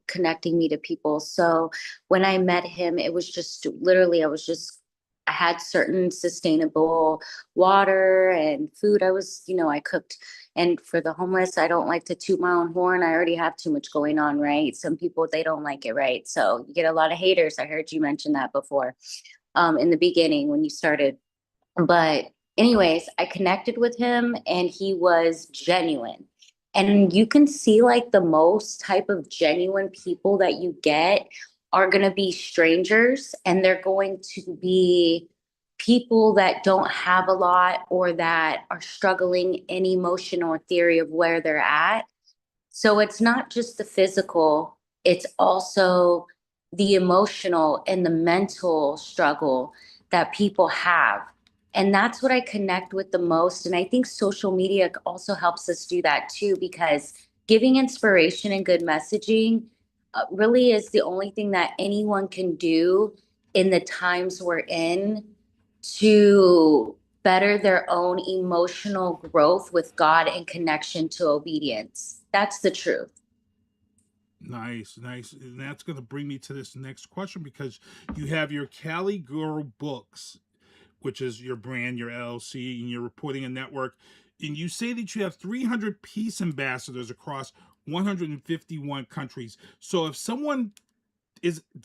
connecting me to people. So when I met him, it was just literally, I had certain sustainable water and food. I cooked. And for the homeless, I don't like to toot my own horn. I already have too much going on, right? Some people, they don't like it, right? So you get a lot of haters. I heard you mention that before, in the beginning when you started. But anyways, I connected with him and he was genuine. And you can see like the most type of genuine people that you get are going to be strangers, and they're going to be people that don't have a lot or that are struggling in emotion or theory of where they're at. So it's not just the physical, it's also the emotional and the mental struggle that people have. And that's what I connect with the most. And I think social media also helps us do that too, because giving inspiration and good messaging really is the only thing that anyone can do in the times we're in to better their own emotional growth with God and connection to obedience. That's the truth. Nice. And that's going to bring me to this next question, because you have your Cali Girl Books, which is your brand, your LLC, and you're reporting a network. And you say that you have 300 peace ambassadors across 151 countries. So if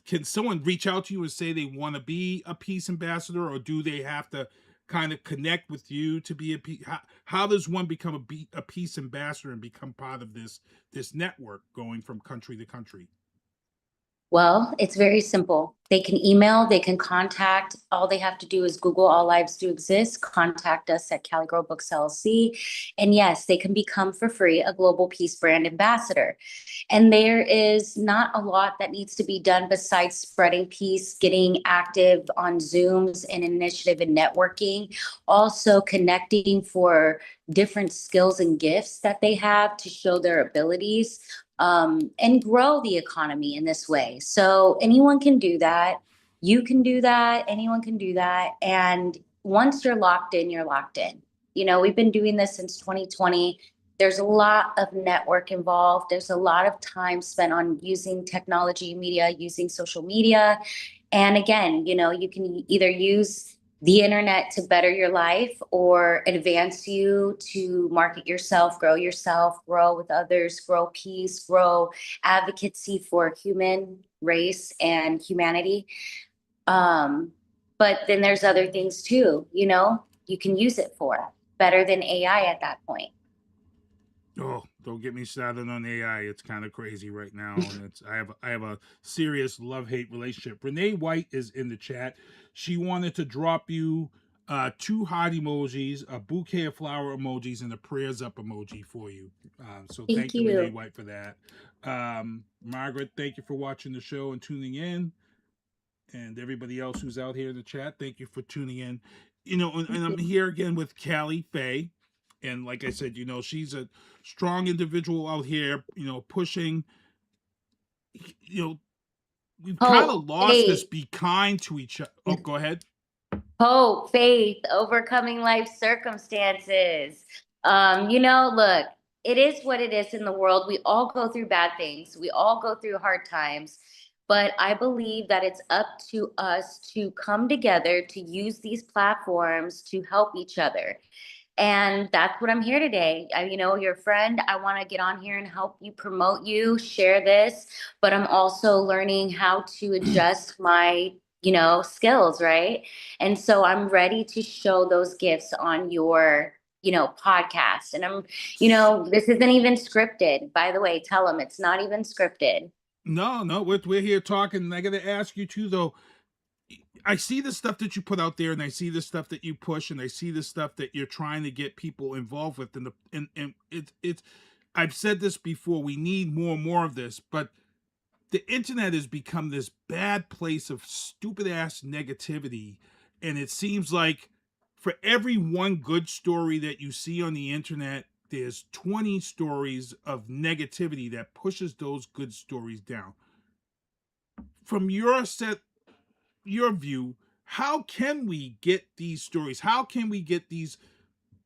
can someone reach out to you and say they want to be a peace ambassador, or do they have to kind of connect with you to be a peace? How does one become a peace ambassador and become part of this network going from country to country? Well, it's very simple. They can email, they can contact. All they have to do is Google All Lives Do Exist, contact us at Cali Girl Books LLC. And yes, they can become for free a Global Peace Brand Ambassador. And there is not a lot that needs to be done besides spreading peace, getting active on Zooms and initiative and networking, also connecting for different skills and gifts that they have to show their abilities. And grow the economy in this way. So anyone can do that. You can do that. Anyone can do that. And once you're locked in, you're locked in. We've been doing this since 2020. There's a lot of network involved. There's a lot of time spent on using technology, media, using social media. And again, you can either use the internet to better your life or advance you to market yourself, grow with others, grow peace, grow advocacy for human race and humanity. But then there's other things too, you can use it for better than AI at that point. Oh, don't get me started on AI. It's kind of crazy right now, and I have a serious love-hate relationship. Renee White is in the chat. She wanted to drop you 2 heart emojis, a bouquet of flower emojis, and a prayers up emoji for you. So thank you, Renee White, for that. Margaret, thank you for watching the show and tuning in. And everybody else who's out here in the chat, thank you for tuning in. And I'm here again with Cali Fae. And like I said, she's a strong individual out here, pushing, we've kind of lost this be kind to each other. Oh, go ahead. Hope, faith, overcoming life circumstances. Look, it is what it is in the world. We all go through bad things. We all go through hard times. But I believe that it's up to us to come together, to use these platforms to help each other. And that's what I'm here today. Your friend, I want to get on here and help you, promote you, share this, but I'm also learning how to adjust my, skills, right? And so I'm ready to show those gifts on your, podcast. And I'm, this isn't even scripted. By the way, tell them it's not even scripted. No, we're here talking. And I got to ask you too, though. I see the stuff that you put out there, and I see the stuff that you push, and I see the stuff that you're trying to get people involved with. And it's. I've said this before. We need more and more of this, but the internet has become this bad place of stupid ass negativity, and it seems like for every one good story that you see on the internet, there's 20 stories of negativity that pushes those good stories down. From your view, how can we get these stories? How can we get these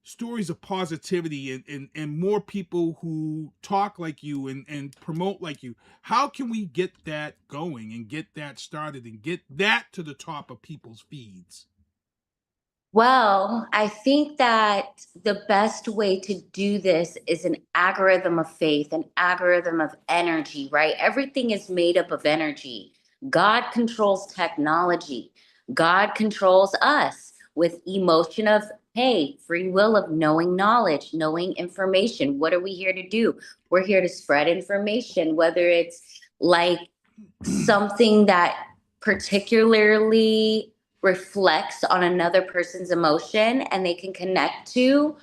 stories of positivity and more people who talk like you and promote like you? How can we get that going and get that started and get that to the top of people's feeds? Well, I think that the best way to do this is an algorithm of faith, an algorithm of energy, right? Everything is made up of energy. God controls technology. God controls us with emotion of, hey, free will of knowing knowledge, knowing information. What are we here to do? We're here to spread information, whether it's like something that particularly reflects on another person's emotion and they can connect to,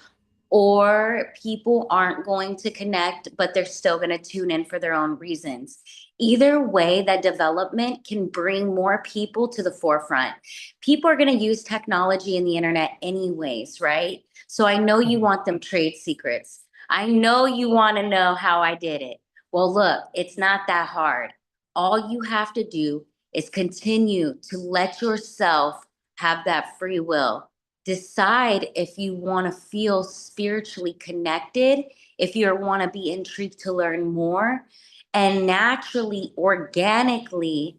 or people aren't going to connect, but they're still going to tune in for their own reasons. Either way, that development can bring more people to the forefront. People are going to use technology and the internet anyways, right? So I know you want them trade secrets. I know you want to know how I did it. Well, look, it's not that hard. All you have to do is continue to let yourself have that free will. Decide if you want to feel spiritually connected, if you want to be intrigued to learn more, and naturally, organically,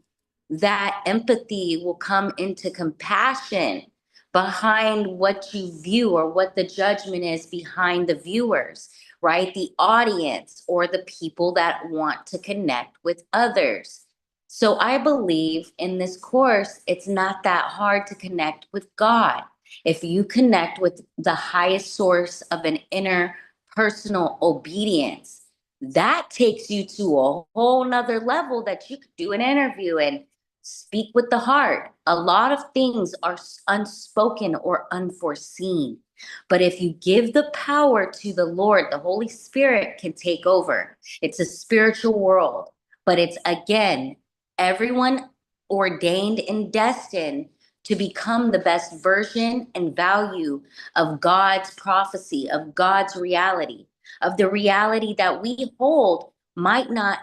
that empathy will come into compassion behind what you view or what the judgment is behind the viewers, right? The audience or the people that want to connect with others. So I believe in this course, it's not that hard to connect with God. If you connect with the highest source of an inner personal obedience, that takes you to a whole nother level that you could do an interview and speak with the heart. A lot of things are unspoken or unforeseen. But if you give the power to the Lord, the Holy Spirit can take over. It's a spiritual world, but it's, again, everyone ordained and destined to become the best version and value of God's prophecy, of God's reality, of the reality that we hold might not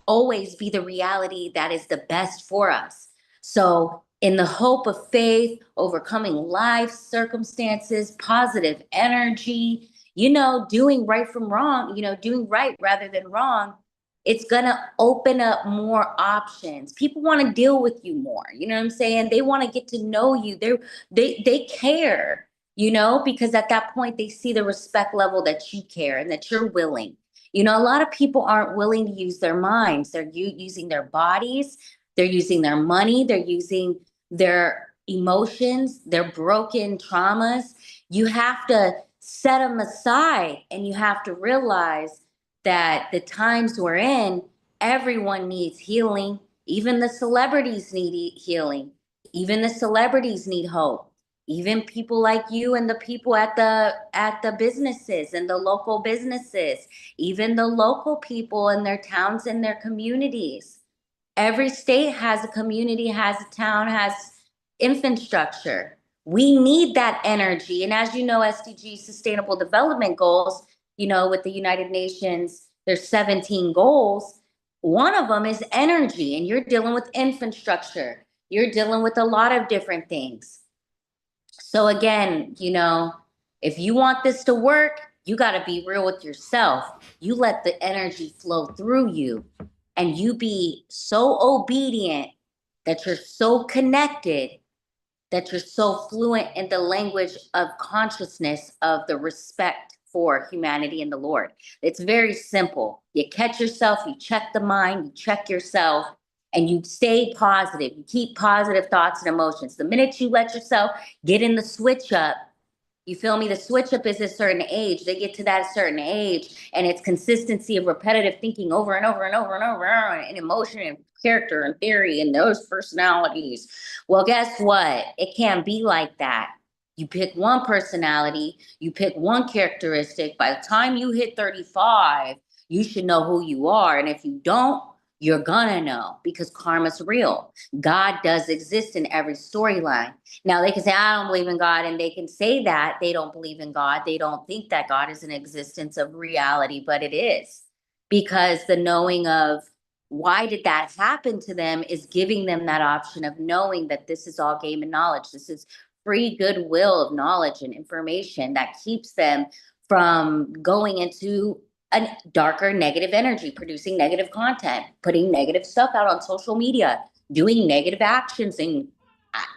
always be the reality that is the best for us. So in the hope of faith, overcoming life circumstances, positive energy, doing right from wrong, doing right rather than wrong, it's going to open up more options. People want to deal with you more. You know what I'm saying? They want to get to know you. They care, because at that point they see the respect level that you care and that you're willing. A lot of people aren't willing to use their minds. They're using their bodies. They're using their money. They're using their emotions, their broken traumas. You have to set them aside, and you have to realize that the times we're in, everyone needs healing. Even the celebrities need healing. Even the celebrities need hope. Even people like you and the people at the businesses and the local businesses, even the local people in their towns and their communities. Every state has a community, has a town, has infrastructure. We need that energy. And as you know, SDG Sustainable Development Goals, with the United Nations, there's 17 goals. One of them is energy, and you're dealing with infrastructure. You're dealing with a lot of different things. So again, if you want this to work, you got to be real with yourself. You let the energy flow through you, and you be so obedient that you're so connected, that you're so fluent in the language of consciousness of the respect for humanity and the Lord. It's very simple. You catch yourself, you check the mind, you check yourself, and you stay positive. You keep positive thoughts and emotions. The minute you let yourself get in the switch up, You feel me? The switch up is a certain age. They get to that certain age, and it's consistency of repetitive thinking over and over and over and over and emotion and character and theory and those personalities. Well, guess what? It can't be like that. You pick one personality, you pick one characteristic. By the time you hit 35, you should know who you are. And if you don't, you're gonna know, because karma's real. God does exist in every storyline. Now they can say, I don't believe in God, and they can say that they don't believe in God. They don't think that God is an existence of reality, but it is, because the knowing of why did that happen to them is giving them that option of knowing that this is all game and knowledge. This is free goodwill of knowledge and information that keeps them from going into a darker negative energy, producing negative content, putting negative stuff out on social media, doing negative actions, and,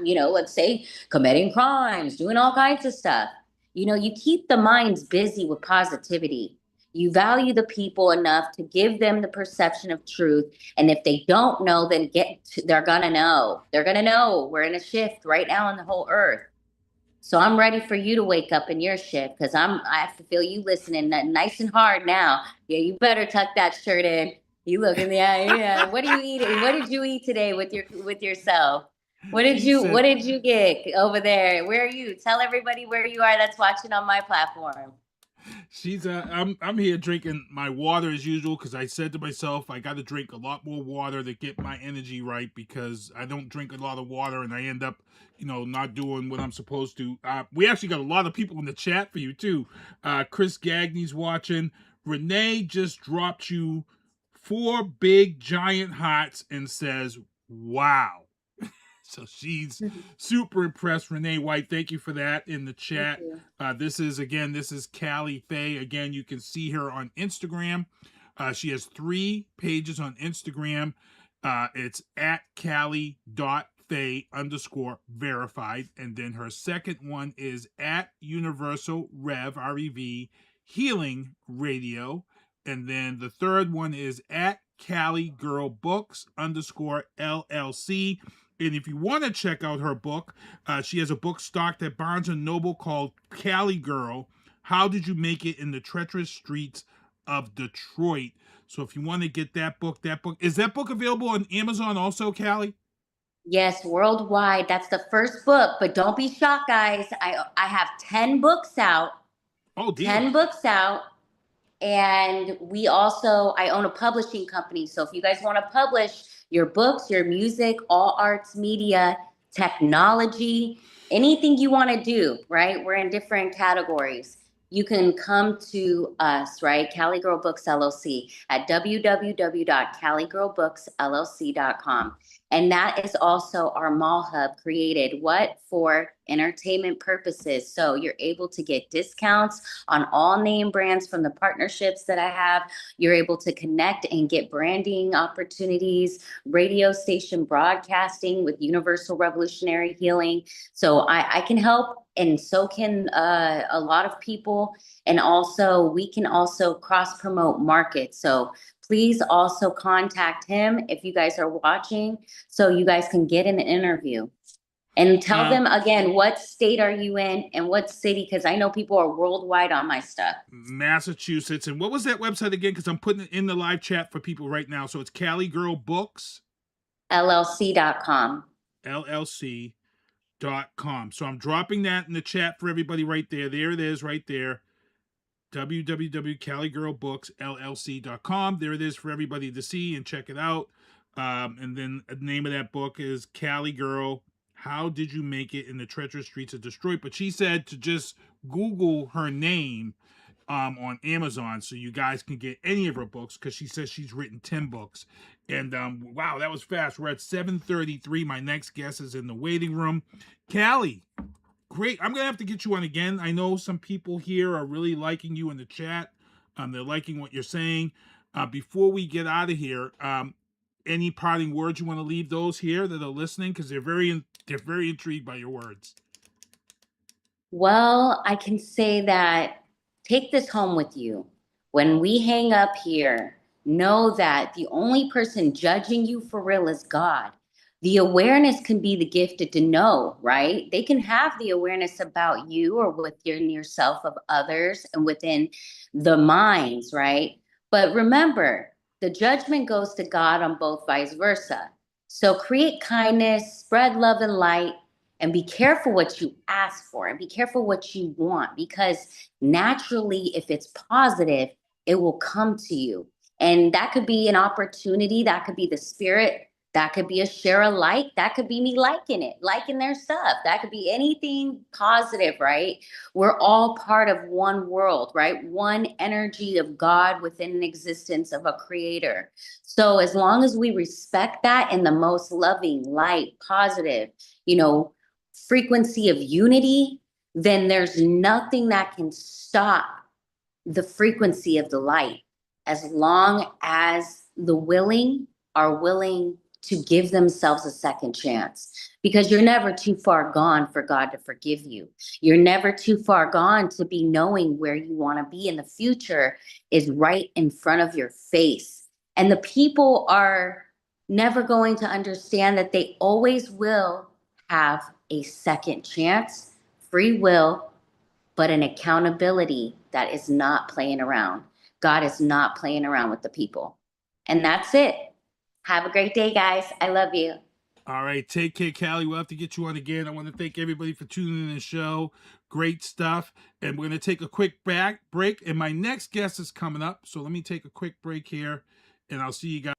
let's say committing crimes, doing all kinds of stuff. You keep the minds busy with positivity. You value the people enough to give them the perception of truth. And if they don't know, then they're gonna know. They're gonna know. We're in a shift right now on the whole earth. So I'm ready for you to wake up in your shift, because I have to feel you listening nice and hard now. Yeah, you better tuck that shirt in. You look in the eye. Yeah. What are you eating? What did you eat today with yourself? What did you get over there? Where are you? Tell everybody where you are that's watching on my platform. I'm here drinking my water as usual, because I said to myself I got to drink a lot more water to get my energy right, because I don't drink a lot of water and I end up not doing what I'm supposed to. We actually got a lot of people in the chat for you too. Chris Gagney's watching. Renee just dropped you 4 big giant hearts and says wow. So she's super impressed. Renee White, thank you for that in the chat. This is Cali Fae. Again, you can see her on Instagram. She has 3 pages on Instagram. It's at Cali.Fae_verified. And then her second one is at Universal Rev, R-E-V, Healing Radio. And then the third one is at Cali Girl Books _LLC. And if you want to check out her book, she has a book stocked at Barnes & Noble called Cali Girl, How Did You Make It in the Treacherous Streets of Detroit? So if you want to get that book, is that book available on Amazon also, Cali? Yes, worldwide. That's the first book, but don't be shocked, guys. I have 10 books out. Oh, dear. 10 books out. And I own a publishing company. So if you guys want to publish your books, your music, all arts, media, technology, anything you want to do, right? We're in different categories. You can come to us, right? Cali Girl Books LLC at www.caligirlbooksllc.com. And that is also our mall hub, created for entertainment purposes. So you're able to get discounts on all name brands from the partnerships that I have. You're able to connect and get branding opportunities, radio station broadcasting with Universal Revolutionary Healing. So I can help, and so can a lot of people. And also we can also cross promote markets. So please also contact him if you guys are watching, so you guys can get an interview. And tell them again, what state are you in and what city? Because I know people are worldwide on my stuff. Massachusetts. And what was that website again? Because I'm putting it in the live chat for people right now. So it's Cali Girl Books. LLC.com. LLC.com. So I'm dropping that in the chat for everybody right there. There it is right there. www.caligirlbooksllc.com. There it is for everybody to see and check it out. And then the name of that book is Cali Girl, How Did You Make It in the Treacherous Streets of Detroit? But she said to just Google her name on Amazon, so you guys can get any of her books, because she says she's written 10 books. And wow, that was fast. We're at 7:33. My next guest is in the waiting room. Cali, great. I'm going to have to get you on again. I know some people here are really liking you in the chat. They're liking what you're saying. Before we get out of here, any parting words you want to leave those here that are listening? Because they're very intrigued by your words. Well, I can say that take this home with you. When we hang up here, know that the only person judging you for real is God. The awareness can be the gifted to know, right? They can have the awareness about you or within yourself of others and within the minds, right? But remember, the judgment goes to God on both vice versa. So create kindness, spread love and light, and be careful what you ask for and be careful what you want, because naturally, if it's positive, it will come to you. And that could be an opportunity, that could be the spirit, that could be a share a like, that could be me liking it, liking their stuff, that could be anything positive, right? We're all part of one world, right? One energy of God within an existence of a creator. So as long as we respect that in the most loving, light, positive, frequency of unity, then there's nothing that can stop the frequency of the light, as long as the willing are willing to give themselves a second chance. Because you're never too far gone for God to forgive you. You're never too far gone to be knowing where you want to be, and the future is right in front of your face. And the people are never going to understand that they always will have a second chance, free will, but an accountability that is not playing around. God is not playing around with the people. And that's it. Have a great day, guys. I love you. All right, take care, Callie. We'll have to get you on again. I want to thank everybody for tuning in the show. Great stuff. And we're going to take a quick break. And my next guest is coming up. So let me take a quick break here, and I'll see you guys.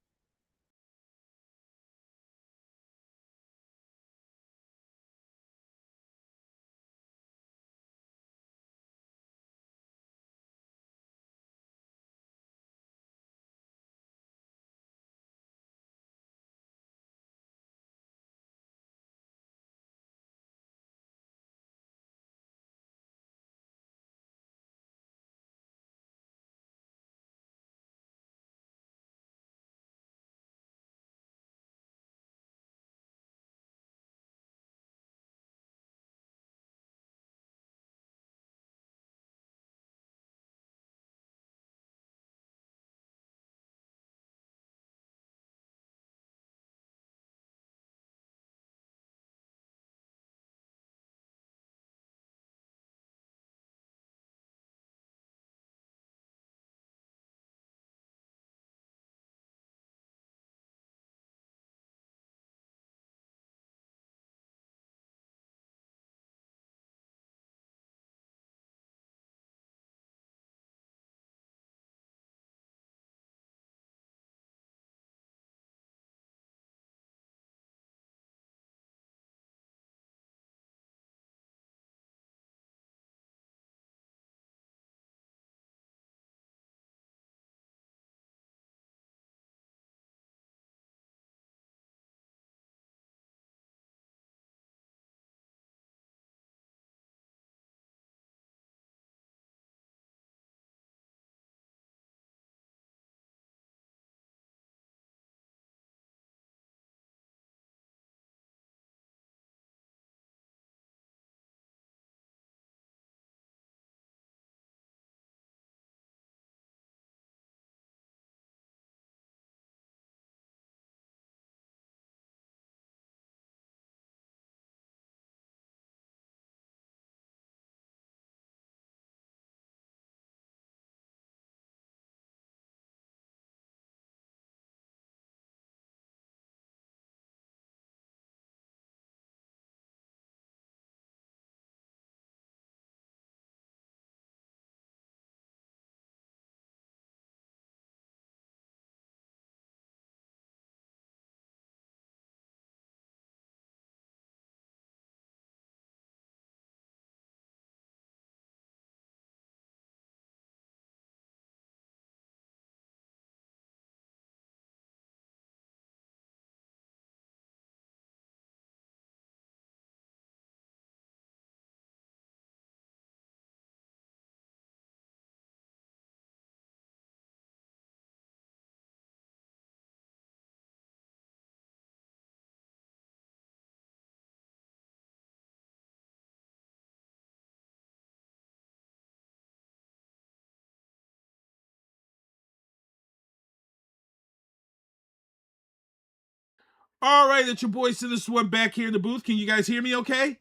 All right, it's your boy Sinister One back here in the booth. Can you guys hear me okay?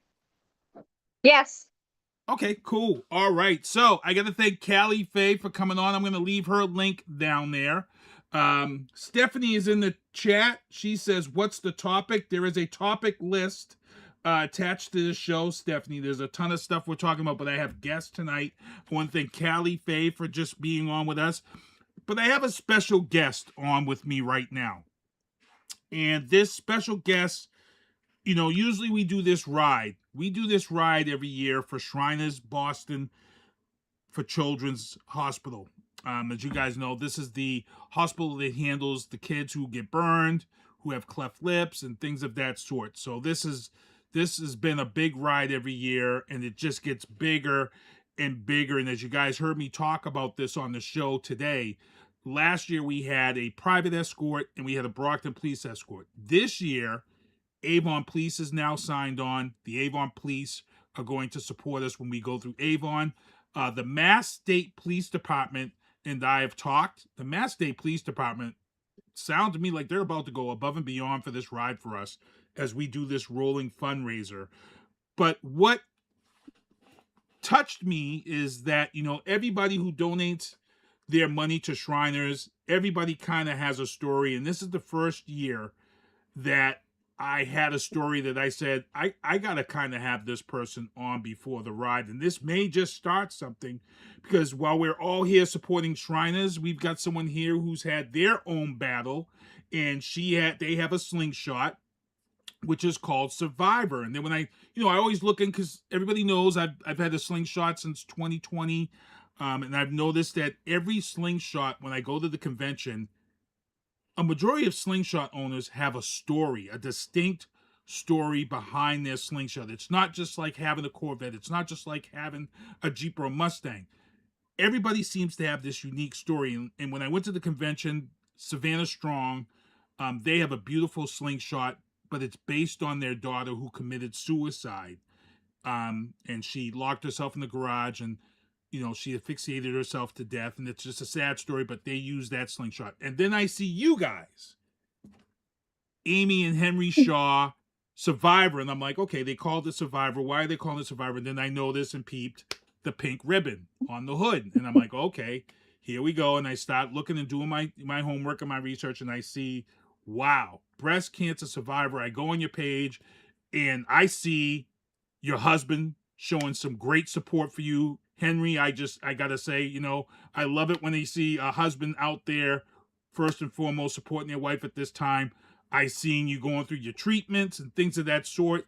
Yes. Okay, cool. All right, so I got to thank Cali Fae for coming on. I'm going to leave her link down there. Stephanie is in the chat. She says, what's the topic? There is a topic list attached to the show, Stephanie. There's a ton of stuff we're talking about, but I have guests tonight. I want to thank Cali Fae for just being on with us. But I have a special guest on with me right now. And this special guest, you know, usually we do this ride. We do this ride every year for Shriners Boston for Children's Hospital. As you guys know, this is the hospital that handles the kids who get burned, who have cleft lips, and things of that sort. So this has been a big ride every year, and it just gets bigger and bigger. And as you guys heard me talk about this on the show today, last year we had a private escort and we had a Brockton police escort. This year, Avon Police is now signed on. The Avon Police are going to support us when we go through Avon. The Mass State Police Department and I have talked. The Mass State Police Department sounds to me like they're about to go above and beyond for this ride for us as we do this rolling fundraiser. But what touched me is that, you know, everybody who donates their money to Shriners, everybody kind of has a story. And this is the first year that I had a story that I said, I got to kind of have this person on before the ride. And this may just start something, because while we're all here supporting Shriners, we've got someone here who's had their own battle, and they have a slingshot, which is called Survivor. And then when I always look in, because everybody knows I've had a slingshot since 2020. And I've noticed that every slingshot, when I go to the convention, a majority of slingshot owners have a story, a distinct story behind their slingshot. It's not just like having a Corvette. It's not just like having a Jeep or a Mustang. Everybody seems to have this unique story. And when I went to the convention, Savannah Strong, they have a beautiful slingshot, but it's based on their daughter who committed suicide. And she locked herself in the garage, and you know, she asphyxiated herself to death, and it's just a sad story, but they use that slingshot. And then I see you guys, Amy and Henry Shaw, Survivor, and I'm like, okay, they called it Survivor. Why are they calling it Survivor? And then I noticed and peeped the pink ribbon on the hood, and I'm like, okay, here we go. And I start looking and doing my homework and my research, and I see, wow, breast cancer survivor. I go on your page, and I see your husband showing some great support for you. Henry, I gotta say, you know, I love it when they see a husband out there, first and foremost, supporting their wife at this time. I seen you going through your treatments and things of that sort.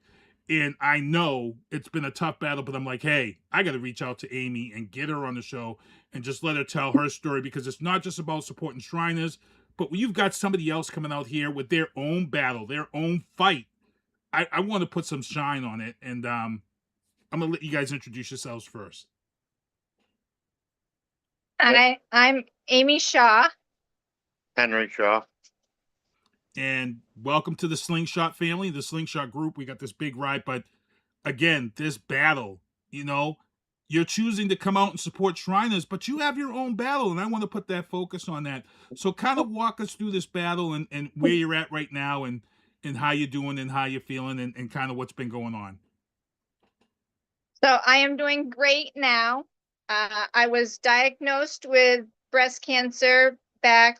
And I know it's been a tough battle, but I'm like, hey, I gotta reach out to Amy and get her on the show and just let her tell her story, because it's not just about supporting Shriners, but when you've got somebody else coming out here with their own battle, their own fight, I want to put some shine on it. And I'm gonna let you guys introduce yourselves first. I'm Amy Shaw. Henry Shaw. And welcome to the Slingshot family, the Slingshot group. We got this big ride, but again, this battle, you know, you're choosing to come out and support Shriners, but you have your own battle, and I want to put that focus on that. So kind of walk us through this battle and where you're at right now, and how you're doing and how you're feeling, and kind of what's been going on. So I am doing great now. I was diagnosed with breast cancer back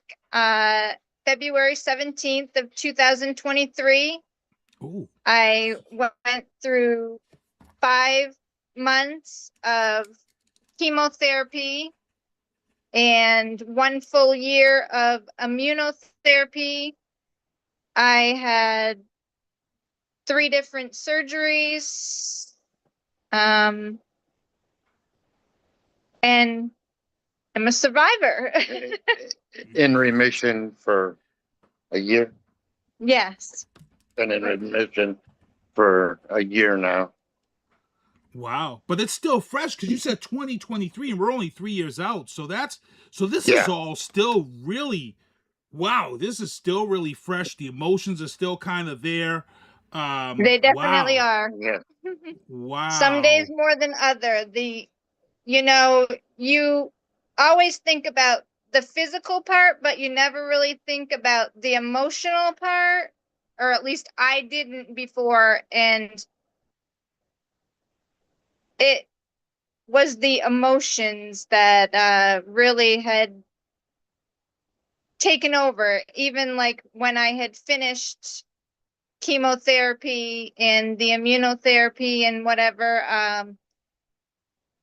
February 17th of 2023. Ooh. I went through 5 months of chemotherapy and 1 full year of immunotherapy. I had 3 different surgeries. And I'm a survivor. In remission for a year? Yes. Been in remission for a year now. Wow. But it's still fresh, because you said 2023 and we're only 3 years out. So this is all still really, wow, this is still really fresh. The emotions are still kind of there. They definitely are. Yeah. Wow. Some days more than other. You always think about the physical part, but you never really think about the emotional part or at least I didn't before, and it was the emotions that really had taken over. Even like when I had finished chemotherapy and the immunotherapy and whatever,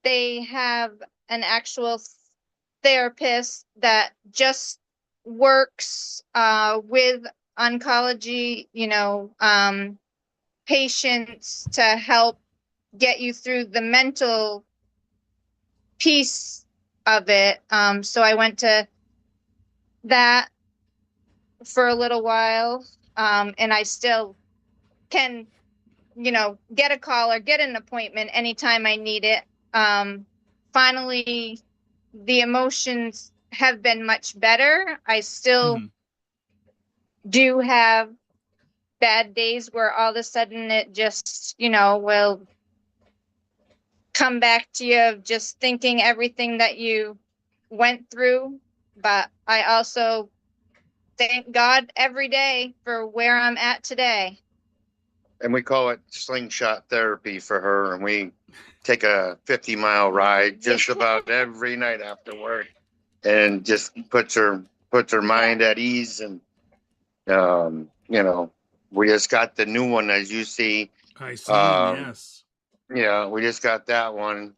they have an actual therapist that just works with oncology, patients to help get you through the mental piece of it. So I went to that for a little while, and I still can, get a call or get an appointment anytime I need it. Finally, the emotions have been much better. I still do have bad days where all of a sudden it just, will come back to you of just thinking everything that you went through. But I also thank God every day for where I'm at today. And we call it slingshot therapy for her. And we take a 50-mile ride just about every night after work, and just puts her mind at ease. And, we just got the new one, as you see. I see, yes. Yeah, we just got that one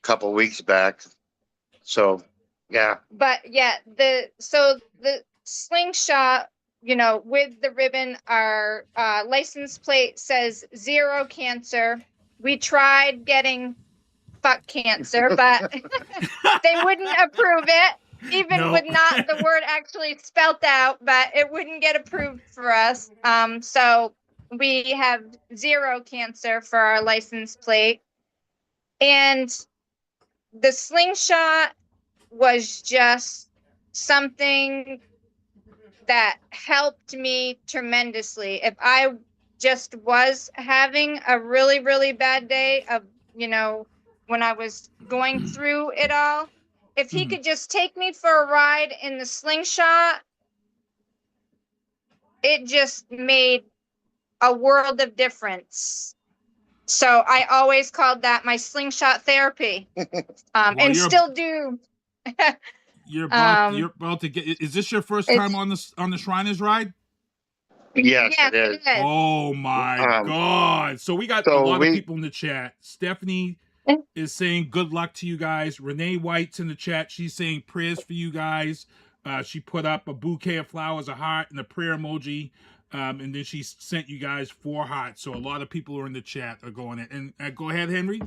couple weeks back. So, yeah. But yeah, the slingshot, with the ribbon, our license plate says 0 cancer. We tried getting fuck cancer, but they wouldn't approve it, even with not the word actually spelt out, but it wouldn't get approved for us. So we have 0 cancer for our license plate. And the slingshot was just something that helped me tremendously. If I just was having a really, really bad day of, when I was going through it all, if he could just take me for a ride in the slingshot, it just made a world of difference. So I always called that my slingshot therapy, and still do. You're about to get. Is this your first time on the Shriners ride? Yes, it is. Oh my God! So we got a lot of people in the chat. Stephanie is saying good luck to you guys. Renee White's in the chat. She's saying prayers for you guys. She put up a bouquet of flowers, a heart, and a prayer emoji. And then she sent you guys 4 hearts. So a lot of people are in the chat are going in. And go ahead, Henry.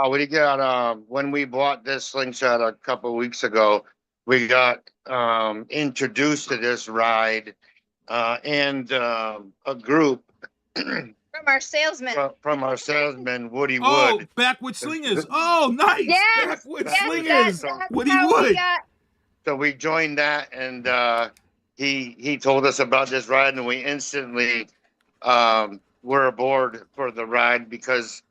We got when we bought this slingshot a couple of weeks ago, we got introduced to this ride and a group from our salesman. From our salesman, Woody Wood. Oh, Backwoods Slingers. Oh, nice. Yes, Backwoods Slingers. Woody Wood. So we joined that, and he told us about this ride, and we instantly were aboard for the ride because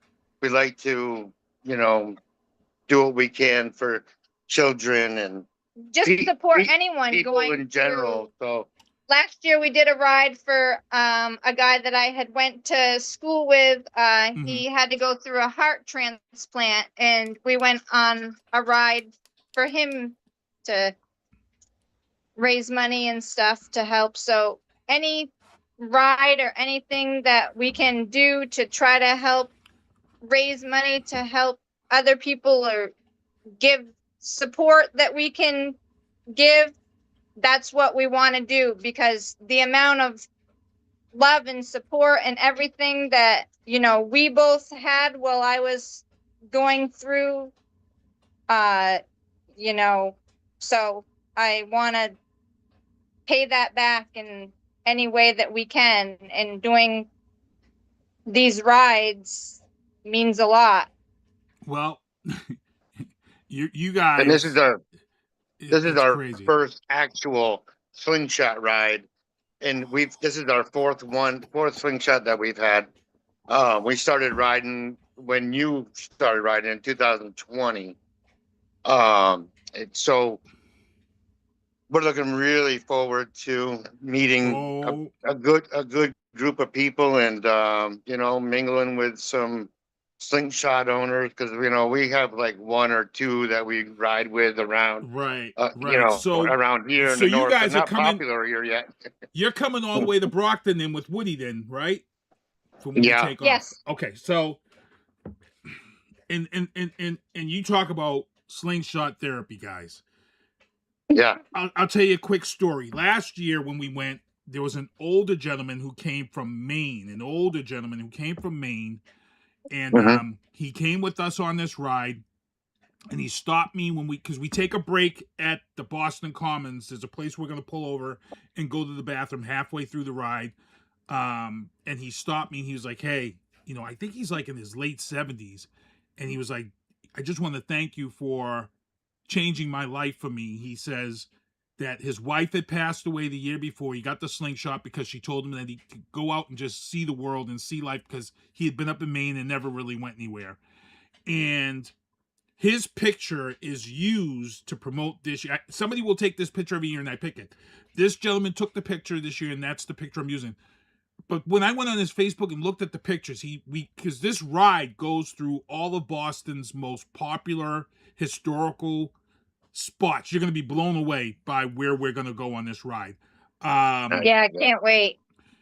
we like to, do what we can for children and just support anyone people going in general. So last year we did a ride for a guy that I had went to school with. He had to go through a heart transplant, and we went on a ride for him to raise money and stuff to help. So any ride or anything that we can do to try to help raise money to help other people or give support that we can give, that's what we want to do, because the amount of love and support and everything that, we both had while I was going through, so I want to pay that back in any way that we can, and doing these rides means a lot. Well, you guys, and this is our crazy. First actual slingshot ride, and this is our fourth slingshot that we've had. We started riding when you started riding in 2020. So we're looking really forward to meeting a good group of people and mingling with some slingshot owners, because we have like one or two that we ride with around right. around here in so the you north, guys but are not coming. popular here yet. You're coming all the way to Brockton then with Woody, then, right? From when we take Yes. off. Okay, so and you talk about slingshot therapy, guys. Yeah. I'll tell you a quick story. Last year when we went, there was an older gentleman who came from Maine. And he came with us on this ride, and he stopped me because we take a break at the Boston Commons. There's a place we're going to pull over and go to the bathroom halfway through the ride. And he stopped me and he was like, hey, I think he's like in his late 70s. And he was like, I just want to thank you for changing my life for me. He says that his wife had passed away the year before. He got the slingshot because she told him that he could go out and just see the world and see life, because he had been up in Maine and never really went anywhere. And his picture is used to promote this. Somebody will take this picture every year and I pick it. This gentleman took the picture this year, and that's the picture I'm using. But when I went on his Facebook and looked at the pictures, because this ride goes through all of Boston's most popular historical spots. You're going to be blown away by where we're going to go on this ride. Yeah, I can't wait.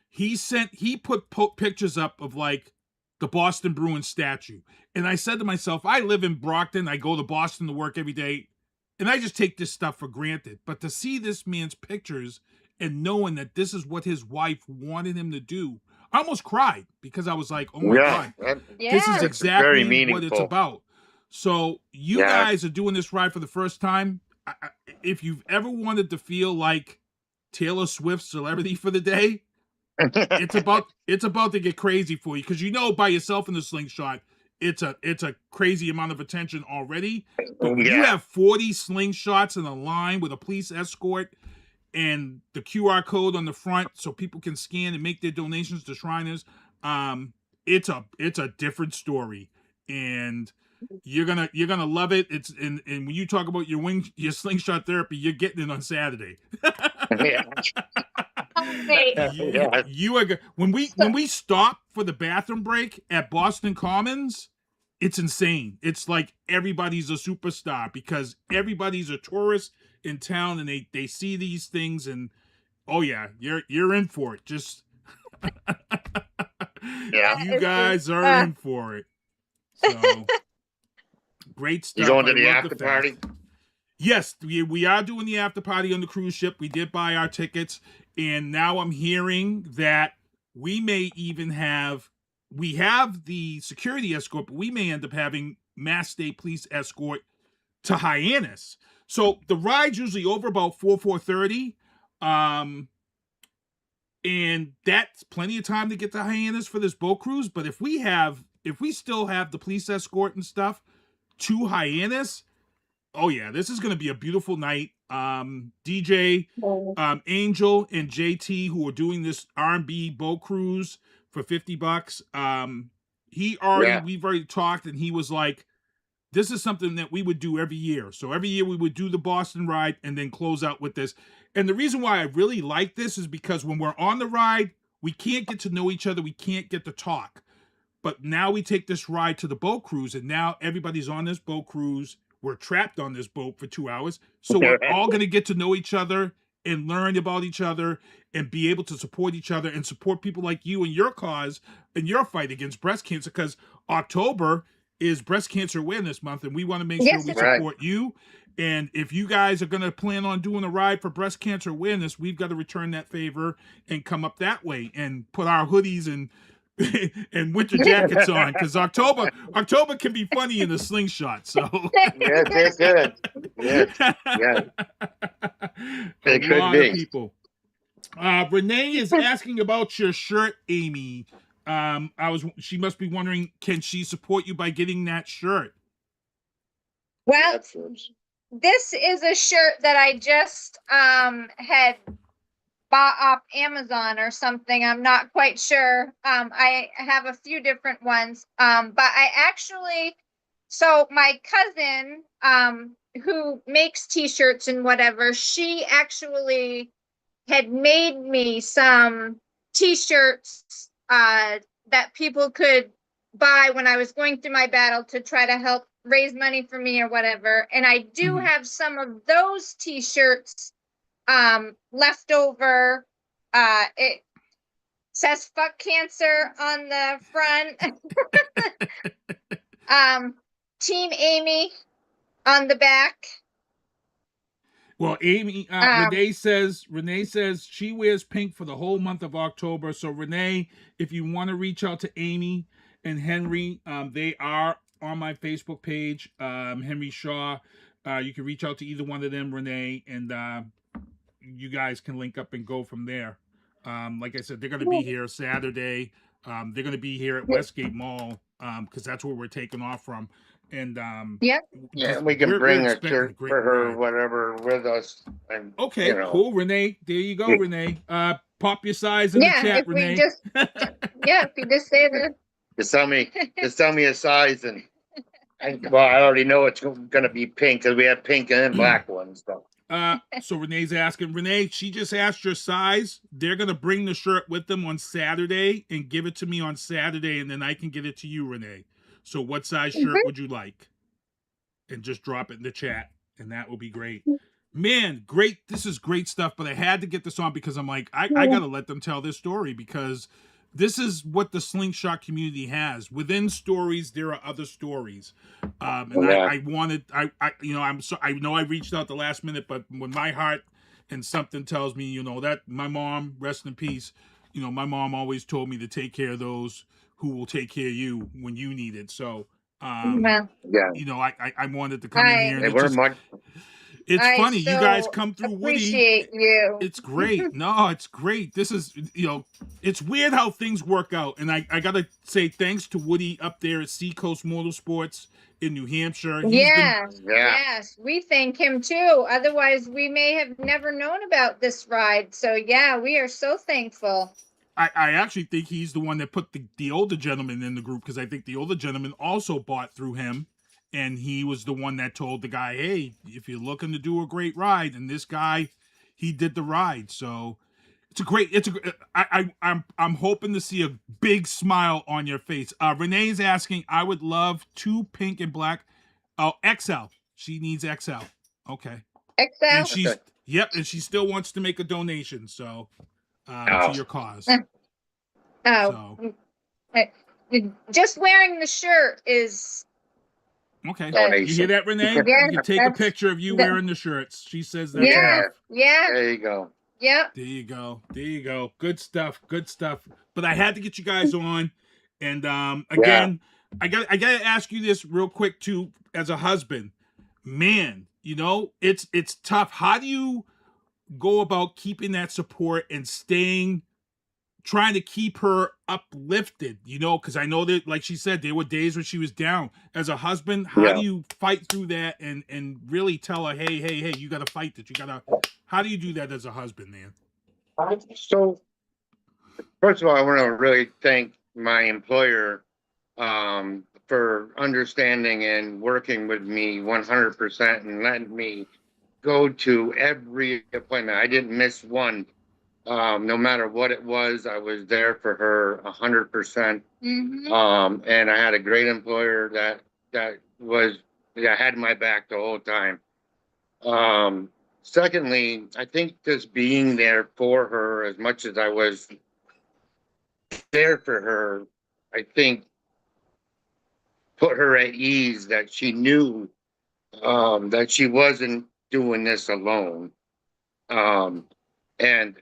He put pictures up of like the Boston Bruins statue. And I said to myself, I live in Brockton. I go to Boston to work every day. And I just take this stuff for granted. But to see this man's pictures and knowing that this is what his wife wanted him to do, I almost cried, because I was like, oh my God, this is exactly what it's about. So you guys are doing this ride for the first time. If you've ever wanted to feel like Taylor Swift's celebrity for the day, it's about to get crazy for you, because by yourself in the slingshot, it's a crazy amount of attention already. But when you have 40 slingshots in a line with a police escort and the QR code on the front so people can scan and make their donations to Shriners, it's a different story, and you're gonna love it. It's and when you talk about your slingshot therapy, you're getting it on Saturday. You are when we stop for the bathroom break at Boston Commons, it's insane. It's like everybody's a superstar, because everybody's a tourist in town, and they see these things, and oh yeah, you're in for it. Just you guys are in for it. So great stuff. You going to the after party? Yes, we are doing the after party on the cruise ship. We did buy our tickets, and now I'm hearing that we may even have the security escort, but we may end up having Mass State Police escort to Hyannis. So the ride's usually over about 4:30, and that's plenty of time to get to Hyannis for this boat cruise. But if we still have the police escort and stuff to Hyannis, oh yeah, this is going to be a beautiful night. DJ Angel and JT, who are doing this R&B boat cruise for $50. We've already talked, and he was like, this is something that we would do every year. So every year we would do the Boston ride and then close out with this. And the reason why I really like this is because when we're on the ride, we can't get to know each other. We can't get to talk. But now we take this ride to the boat cruise, and now everybody's on this boat cruise. We're trapped on this boat for 2 hours. So we're all going to get to know each other and learn about each other and be able to support each other and support people like you in your cause and your fight against breast cancer, because October is Breast Cancer Awareness Month, and we want to make sure we support you. And if you guys are going to plan on doing a ride for breast cancer awareness, we've got to return that favor and come up that way and put our hoodies and winter jackets on, because October can be funny in the slingshot. So yes, good. Yes. It could be. People. Renee is asking about your shirt, Amy. She must be wondering, can she support you by getting that shirt? Well, this is a shirt that I just had bought off Amazon or something. I'm not quite sure. I have a few different ones. But I actually, so my cousin, who makes t-shirts and whatever, she actually had made me some t-shirts that people could buy when I was going through my battle to try to help raise money for me or whatever. And I do have some of those t-shirts left over. It says "fuck cancer" on the front. Team Amy on the back. Well, Amy, Renee says she wears pink for the whole month of October. So Renee, if you want to reach out to Amy and Henry, they are on my Facebook page. Henry Shaw, you can reach out to either one of them, Renee, and you guys can link up and go from there. Like I said, they're going to be here Saturday. They're going to be here at Westgate Mall because that's where we're taking off from. And yeah, we can bring a shirt for her, whatever, with us. And okay, cool, Renee. There you go, Renee. Pop your size in the chat, if Renee. if you just say the. Just tell me a size, and well, I already know it's gonna be pink because we have pink and black ones. So Renee's asking, Renee, she just asked your size. They're gonna bring the shirt with them on Saturday and give it to me on Saturday, and then I can get it to you, Renee. So what size shirt would you like? And just drop it in the chat, and that will be great. Man, great. This is great stuff, but I had to get this on because I'm like, I got to let them tell this story because this is what the slingshot community has. Within stories, there are other stories. And I wanted, I know I reached out the last minute, but when my heart and something tells me, that my mom, rest in peace, my mom always told me to take care of those who will take care of you when you need it. So, I wanted to come in here. And it's funny. You guys come through Woody. Appreciate you. It's great. No, it's great. This is, it's weird how things work out. And I got to say thanks to Woody up there at Seacoast Motorsports in New Hampshire. Yes. We thank him too. Otherwise, we may have never known about this ride. So, yeah, we are so thankful. I actually think he's the one that put the older gentleman in the group because I think the older gentleman also bought through him. And he was the one that told the guy, hey, if you're looking to do a great ride, and this guy, he did the ride. So I'm hoping to see a big smile on your face. Renee's asking, I would love 2 pink and black. Oh, XL. She needs XL. Okay. XL? And and she still wants to make a donation. So to your cause. Just wearing the shirt is okay. Donation. You hear that, Renee? You can take a picture of you wearing the shirts. She says that. Yeah. There you go. Yeah. There you go. Good stuff. But I had to get you guys on. And again, I gotta ask you this real quick too, as a husband. Man, it's tough. How do you go about keeping that support and trying to keep her uplifted, because I know that, like she said, there were days when she was down. As a husband, how do you fight through that and really tell her, hey, you got to fight this. How do you do that as a husband, man? So, first of all, I want to really thank my employer for understanding and working with me 100% and letting me go to every appointment. I didn't miss one. No matter what it was, I was there for her 100%. And I had a great employer that had my back the whole time. Secondly, I think just being there for her as much as I was there for her, I think put her at ease that she knew that she wasn't doing this alone. And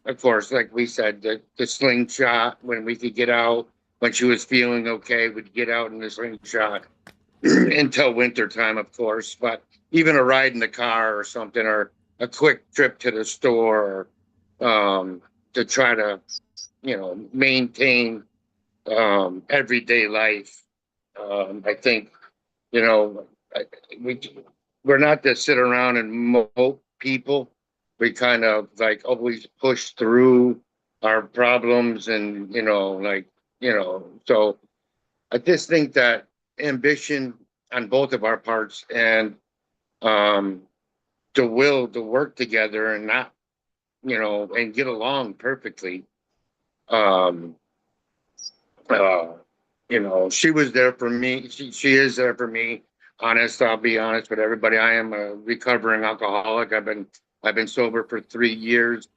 of course, like we said, the slingshot, when we could get out, when she was feeling okay, we'd get out in the slingshot until winter time, of course. But even a ride in the car or something, or a quick trip to the store, to try to, maintain everyday life. I think, we're not to sit around and mope people. We kind of always push through our problems and, so I just think that ambition, on both of our parts, and the will to work together and not, you know, and get along perfectly. You know, she was there for me. She is there for me. Honest, I'll be honest with everybody. I am a recovering alcoholic. I've been sober for 3 years.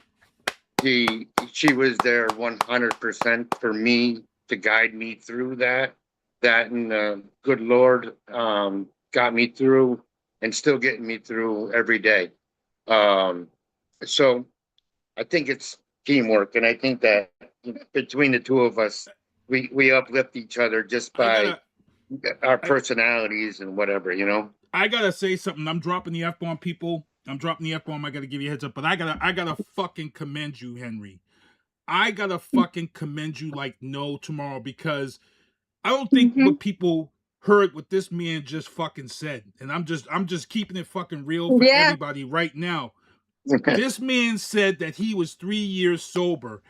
She was there 100% for me to guide me through that. That and the good Lord got me through and still getting me through every day. So I think it's teamwork, and I think that between the two of us, we uplift each other just by our personalities and whatever, you know. I gotta say something. I'm dropping the F-bomb, people. I'm dropping the F-bomb. I gotta give you a heads up, but I gotta fucking commend you, Henry. I gotta fucking commend you like no tomorrow, because I don't think what people heard what this man just fucking said, and I'm just keeping it fucking real for everybody right now. This man said that he was 3 years sober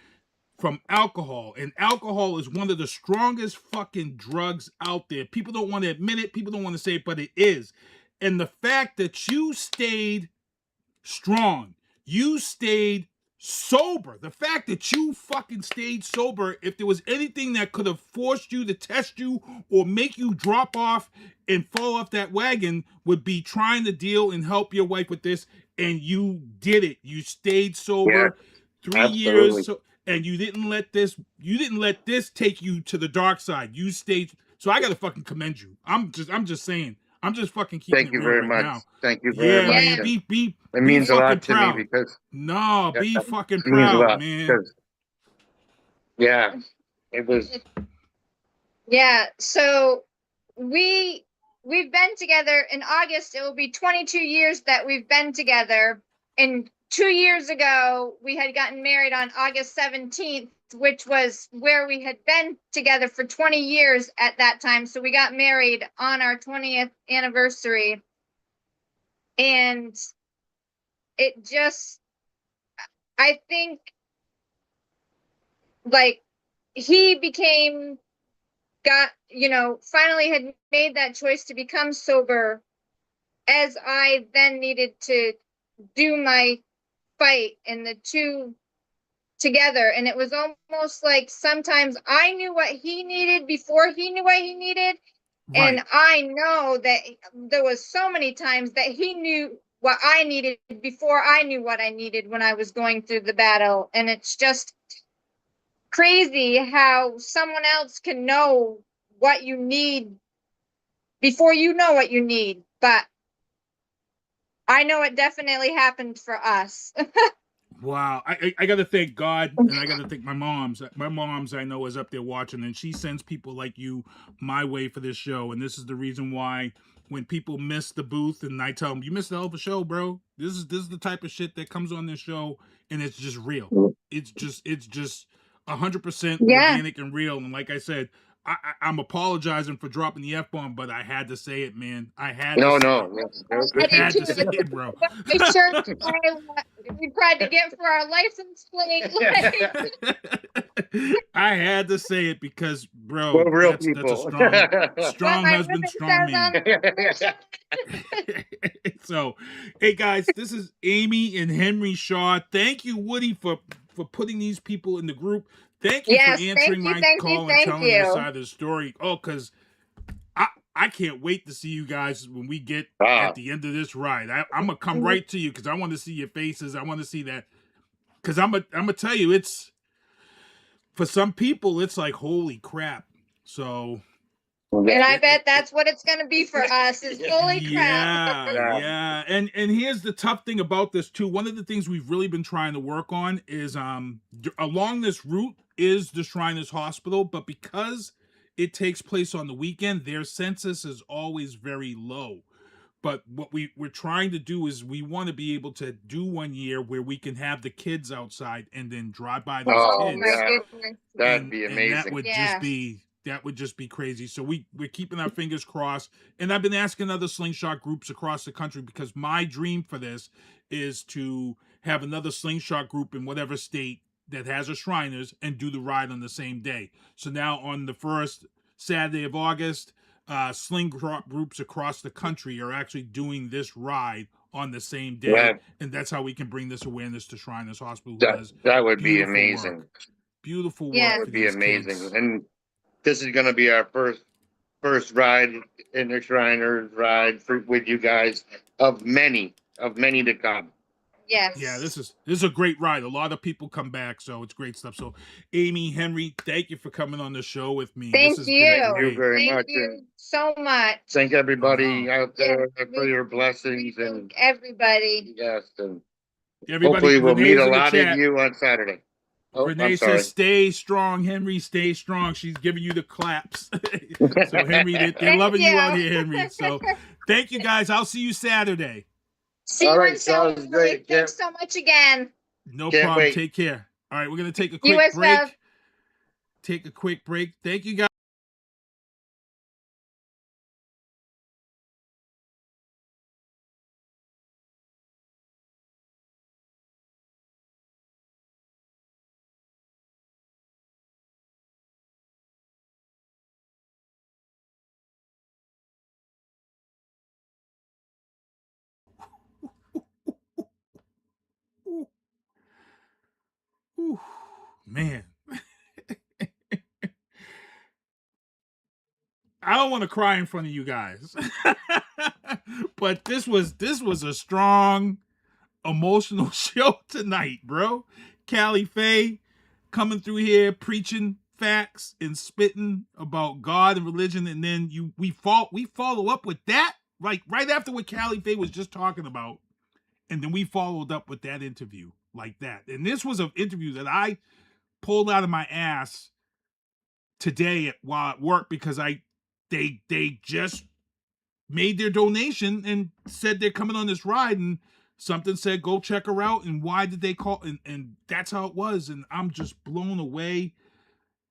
from alcohol, and alcohol is one of the strongest fucking drugs out there. People don't want to admit it, people don't want to say it, but it is. And the fact that you stayed strong, you stayed sober, the fact that you fucking stayed sober, if there was anything that could have forced you to test you or make you drop off and fall off that wagon, would be trying to deal and help your wife with this, and you did it. You stayed sober 3 years, and you didn't let this take you to the dark side. You stayed. So I gotta fucking commend you. I'm just saying. I'm just fucking keeping Thank it you real very right much. now. Thank you very much. Man, be it means a lot to proud. me, because be fucking it means a proud, lot, man. because, yeah, it was. Yeah, so we've been together. In August, it will be 22 years that we've been together. And 2 years ago, we had gotten married on August 17th, which was where we had been together for 20 years at that time. So we got married on our 20th anniversary. And it just, I think, like, he finally had made that choice to become sober, as I then needed to do my fight, and the two together. And it was almost like sometimes I knew what he needed before he knew what he needed. Right. And I know that there was so many times that he knew what I needed before I knew what I needed when I was going through the battle. And it's just crazy how someone else can know what you need before you know what you need. But I know it definitely happened for us. Wow. I got to thank God, and I got to thank my moms. My mom's, I know, is up there watching, and she sends people like you my way for this show. And this is the reason why when people miss the booth and I tell them, you missed the hell of a show, bro. This is the type of shit that comes on this show, and it's just real. It's just 100% organic and real. And like I said, I'm apologizing for dropping the F-bomb, but I had to say it, man. I had to say it, bro. The shirt we tried to get for our license plate. I had to say it because, bro, we're real that's people. That's a strong husband, strong man. So, hey guys, this is Amy and Henry Shaw. Thank you, Woody, for putting these people in the group. Thank you for answering my call and telling your side of the story. Oh, because I can't wait to see you guys when we get at the end of this ride. I'm going to come right to you because I want to see your faces. I want to see that. Because I'm gonna tell you, it's, for some people, it's like, holy crap. So. And I bet that's what it's going to be for us, is holy crap. Yeah. And here's the tough thing about this too. One of the things we've really been trying to work on is along this route is the Shriners Hospital, but because it takes place on the weekend, their census is always very low. But what we're trying to do is we want to be able to do 1 year where we can have the kids outside and then drive by those kids. Yeah. That'd be amazing. And that would just be crazy. So we're keeping our fingers crossed. And I've been asking other slingshot groups across the country, because my dream for this is to have another slingshot group in whatever state that has a Shriners and do the ride on the same day. So now on the first Saturday of August, sling groups across the country are actually doing this ride on the same day, Right. and that's how we can bring this awareness to Shriners Hospital, who That does that would be beautiful amazing. work. Beautiful work Yeah. That for would be these amazing. kids. And this is going to be our first ride in the Shriners ride with you guys of many to come. Yes. Yeah, this is a great ride. A lot of people come back, so it's great stuff. So, Amy, Henry, thank you for coming on the show with me. Thank this has you. been Thank you great. very Thank much. you And so much. thank everybody out there Yes, for your blessings. And everybody. yes, and Everybody, hopefully we'll meet Renee's a in the lot of chat. you on Saturday. Oh, Renee I'm sorry. says, "Stay strong, Henry. Stay strong." She's giving you the claps. So, Henry, they're Thank loving you out you. here, Henry. So, thank you guys. I'll see you Saturday. See All you right, on sounds Saturday. great. Thanks so much again. No Can't problem. wait. Take care. All right, we're gonna take a You quick as break. well. Take a quick break. Thank you, guys. Whew, man. I don't want to cry in front of you guys. But this was a strong emotional show tonight, bro. Cali Fae coming through here preaching facts and spitting about God and religion, and then we follow up with that right after what Cali Fae was just talking about, and then we followed up with that interview like that. And this was an interview that I pulled out of my ass today while at work, because they just made their donation and said they're coming on this ride, and something said go check her out, and why did they call, and that's how it was. And I'm just blown away.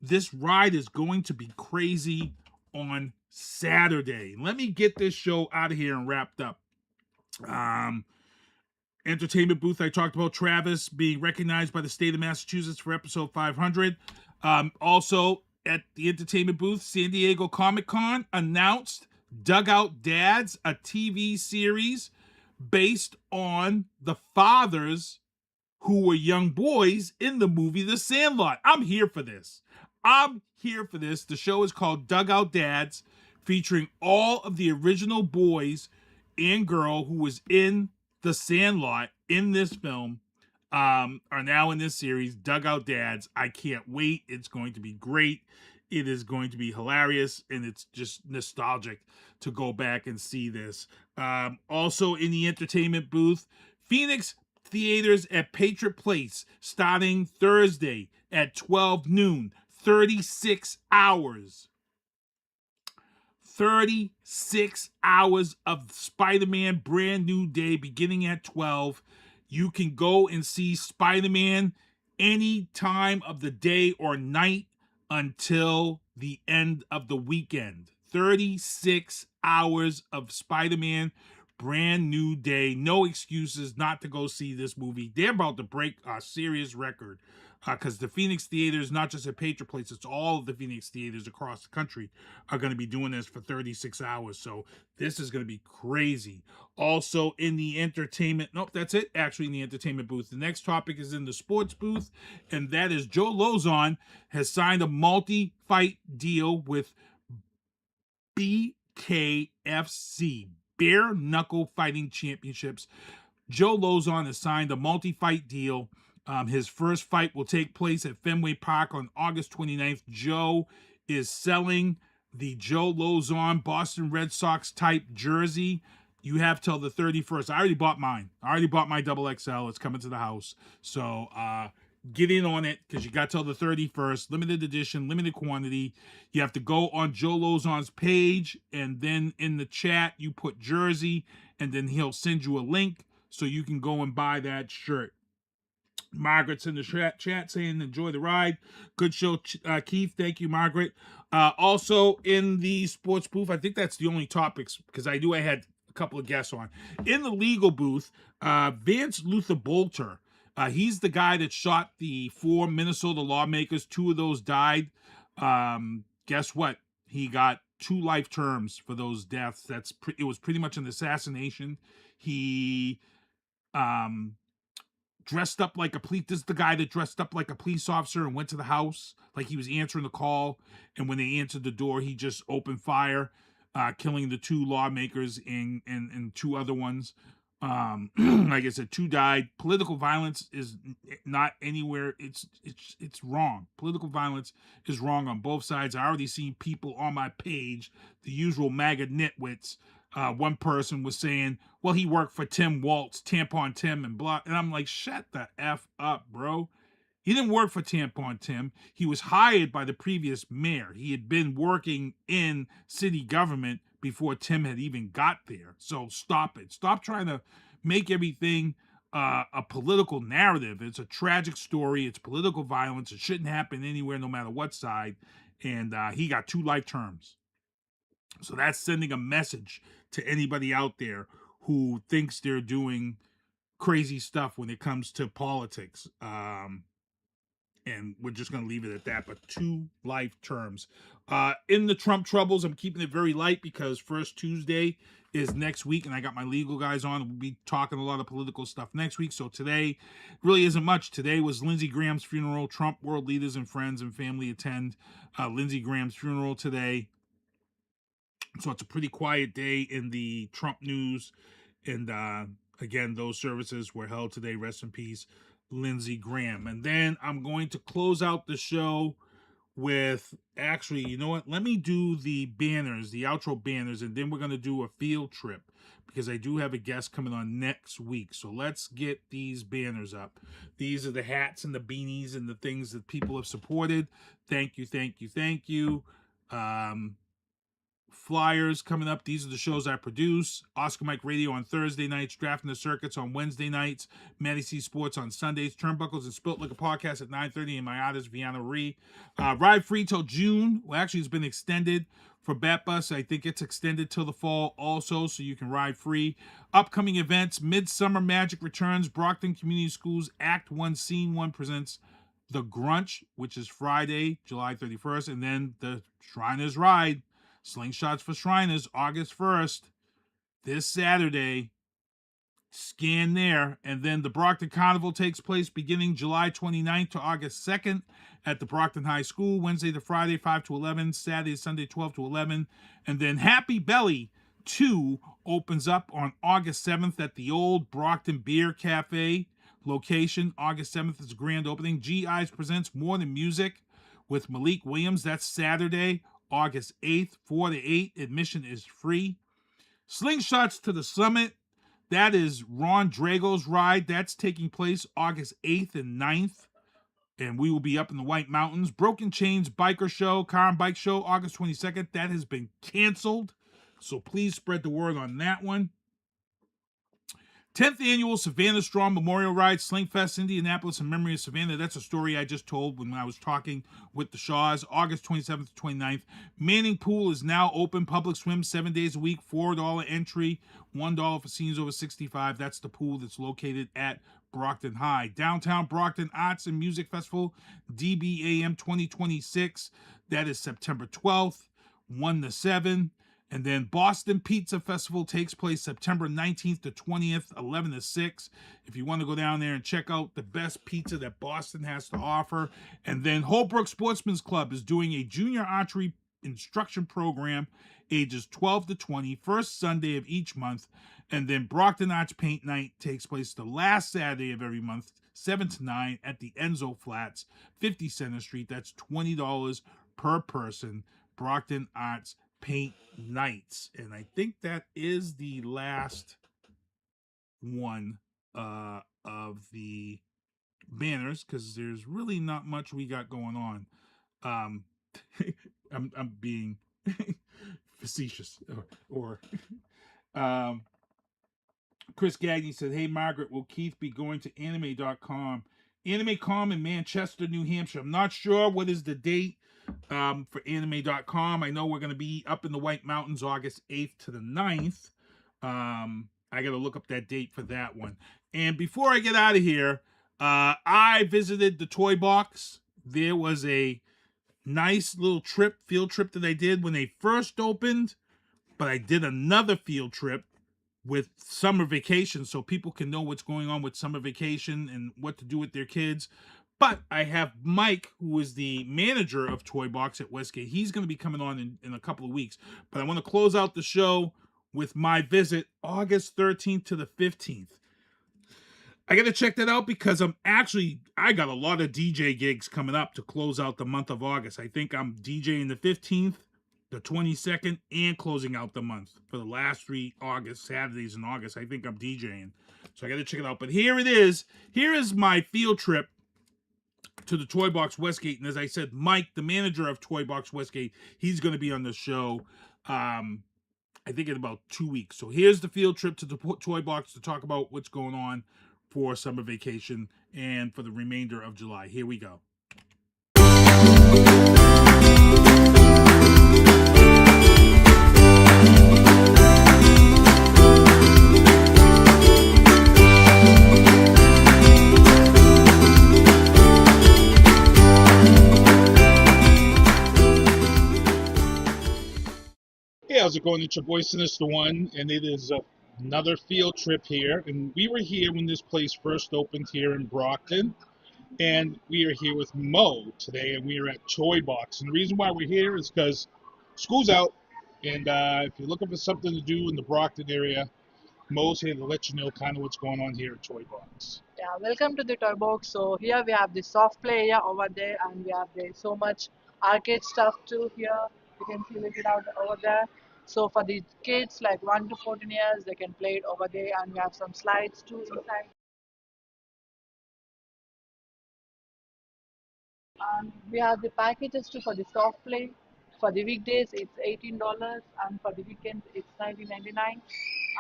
This ride is going to be crazy on Saturday. Let me get this show out of here and wrapped up. Entertainment booth, I talked about Travis being recognized by the state of Massachusetts for episode 500. Also at the entertainment booth, San Diego Comic-Con announced Dugout Dads, a TV series based on the fathers who were young boys in the movie The Sandlot. I'm here for this. The show is called Dugout Dads, featuring all of the original boys and girl who was in The Sandlot in this film, are now in this series, Dugout Dads. I can't wait. It's going to be great. It is going to be hilarious, and it's just nostalgic to go back and see this. Also in the entertainment booth, Phoenix Theaters at Patriot Place starting Thursday at 12 noon. 36 hours. 36 hours of Spider-Man Brand New Day beginning at 12. You can go and see Spider-Man any time of the day or night until the end of the weekend. 36 hours of Spider-Man Brand New Day. No excuses not to go see this movie. They're about to break a serious record, because the Phoenix Theaters, not just at Patriot Place, it's all of the Phoenix Theaters across the country are going to be doing this for 36 hours. So this is going to be crazy. Also in the entertainment, nope, that's it. Actually in the entertainment booth. The next topic is in the sports booth, and that is Joe Lozon has signed a multi-fight deal with BKFC, Bare Knuckle Fighting Championships. Joe Lozon has signed a multi-fight deal. His first fight will take place at Fenway Park on August 29th. Joe is selling the Joe Lozon Boston Red Sox type jersey. You have till the 31st. I already bought mine. I already bought my XXL. It's coming to the house. So get in on it, because you got till the 31st. Limited edition, limited quantity. You have to go on Joe Lozon's page, and then in the chat you put jersey, and then he'll send you a link so you can go and buy that shirt. Margaret's in the chat saying enjoy the ride. Good show, Keith. Thank you, Margaret. Also in the sports booth, I think that's the only topics, because I had a couple of guests on. In the legal booth, Vance Luther Bolter. He's the guy that shot the 4 Minnesota lawmakers. 2 of those died. Guess what? He got 2 life terms for those deaths. It was pretty much an assassination. He dressed up like a police. This is the guy that dressed up like a police officer and went to the house like he was answering the call. And when they answered the door, he just opened fire, killing the 2 lawmakers and 2 other ones. Like I said, 2 died. Political violence is not anywhere. It's wrong. Political violence is wrong on both sides. I already seen people on my page, the usual MAGA nitwits. One person was saying, well, he worked for Tim Waltz, Tampon Tim, and blah. And I'm like, shut the F up, bro. He didn't work for Tampon Tim. He was hired by the previous mayor. He had been working in city government before Tim had even got there. So stop it. Stop trying to make everything a political narrative. It's a tragic story. It's political violence. It shouldn't happen anywhere, no matter what side. And he got 2 life terms. So that's sending a message to anybody out there who thinks they're doing crazy stuff when it comes to politics. And we're just going to leave it at that. But 2 life terms. In the Trump troubles, I'm keeping it very light because First Tuesday is next week, and I got my legal guys on. We'll be talking a lot of political stuff next week. So today really isn't much. Today was Lindsey Graham's funeral. Trump world leaders and friends and family attend Lindsey Graham's funeral today. So it's a pretty quiet day in the Trump news. And again, those services were held today. Rest in peace, Lindsey Graham. And then I'm going to close out the show with, actually, you know what? Let me do the banners, the outro banners, and then we're going to do a field trip because I do have a guest coming on next week. So let's get these banners up. These are the hats and the beanies and the things that people have supported. Thank you, thank you, thank you. Flyers coming up. These are the shows I produce. Oscar Mike Radio on Thursday nights. Drafting the Circuits on Wednesday nights. Matty C Sports on Sundays. Turnbuckles and Spilt Liquor Podcast at 9:30. And my artist, Vianna Ree. Ride free till June. Well, actually, it's been extended for Bat Bus. I think it's extended till the fall also, so you can ride free. Upcoming events. Midsummer Magic returns. Brockton Community Schools Act 1, Scene 1 presents The Grunch, which is Friday, July 31st. And then the Shriners Ride. Slingshots for Shriners, August 1st, this Saturday. Scan there. And then the Brockton Carnival takes place beginning July 29th to August 2nd at the Brockton High School, Wednesday to Friday, 5 to 11, Saturday, Sunday, 12 to 11. And then Happy Belly 2 opens up on August 7th at the old Brockton Beer Cafe location. August 7th is a grand opening. GIs presents More Than Music with Malik Williams. That's Saturday, August 8th, 4 to 8. Admission is free. Slingshots to the Summit. That is Ron Drago's ride. That's taking place August 8th and 9th. And we will be up in the White Mountains. Broken Chains Biker Show, Car and Bike Show, August 22nd. That has been canceled. So please spread the word on that one. 10th Annual Savannah Strong Memorial Ride, Slingfest, Indianapolis in memory of Savannah. That's a story I just told when I was talking with the Shaws. August 27th to 29th. Manning Pool is now open. Public swim 7 days a week. $4 entry. $1 for seniors over 65. That's the pool that's located at Brockton High. Downtown Brockton Arts and Music Festival, DBAM 2026. That is September 12th, 1 to 7. And then Boston Pizza Festival takes place September 19th to 20th, 11 to 6. If you want to go down there and check out the best pizza that Boston has to offer. And then Holbrook Sportsman's Club is doing a junior archery instruction program, ages 12 to 20, first Sunday of each month. And then Brockton Arts Paint Night takes place the last Saturday of every month, 7 to 9 at the Enzo Flats, 50 Center Street. That's $20 per person. Brockton Arts Paint Nights. And I think that is the last one of the banners, because there's really not much we got going on. I'm being facetious. Or Chris Gagney said, hey Margaret, will Keith be going to anime.com? AnimeCom in Manchester, New Hampshire. I'm not sure what is the date for anime.com. I know we're going to be up in the White Mountains August 8th to the 9th. I got to look up that date for that one. And before I get out of here, I visited the Toy Box. There was a nice little field trip that I did when they first opened, but I did another field trip with summer vacation so people can know what's going on with summer vacation and what to do with their kids. But I have Mike, who is the manager of Toy Box at Westgate. He's going to be coming on in a couple of weeks. But I want to close out the show with my visit August 13th to the 15th. I got to check that out because I got a lot of DJ gigs coming up to close out the month of August. I think I'm DJing the 15th, the 22nd, and closing out the month for the last 3 Saturdays in August. I think I'm DJing. So I got to check it out. But here it is. Here is my field trip to the Toy Box Westgate. And as I said, Mike, the manager of Toy Box Westgate, he's going to be on the show, I think in about 2 weeks. So here's the field trip to the Toy Box to talk about what's going on for summer vacation and for the remainder of July. Here we go. Hey, how's it going? It's your boy Sinister One, and it is another field trip here. And we were here when this place first opened here in Brockton, and we are here with Mo today, and we are at Toy Box. And the reason why we're here is because school's out, and if you're looking for something to do in the Brockton area, Mo's here to let you know kind of what's going on here at Toy Box. Yeah, welcome to the Toy Box. So here we have the soft play area over there, and we have so much arcade stuff too here. You can see it out over there. So for the kids like 1 to 14 years, they can play it over there, and we have some slides too inside. And we have the packages too for the soft play. For the weekdays, it's $18, and for the weekends, it's $19.99.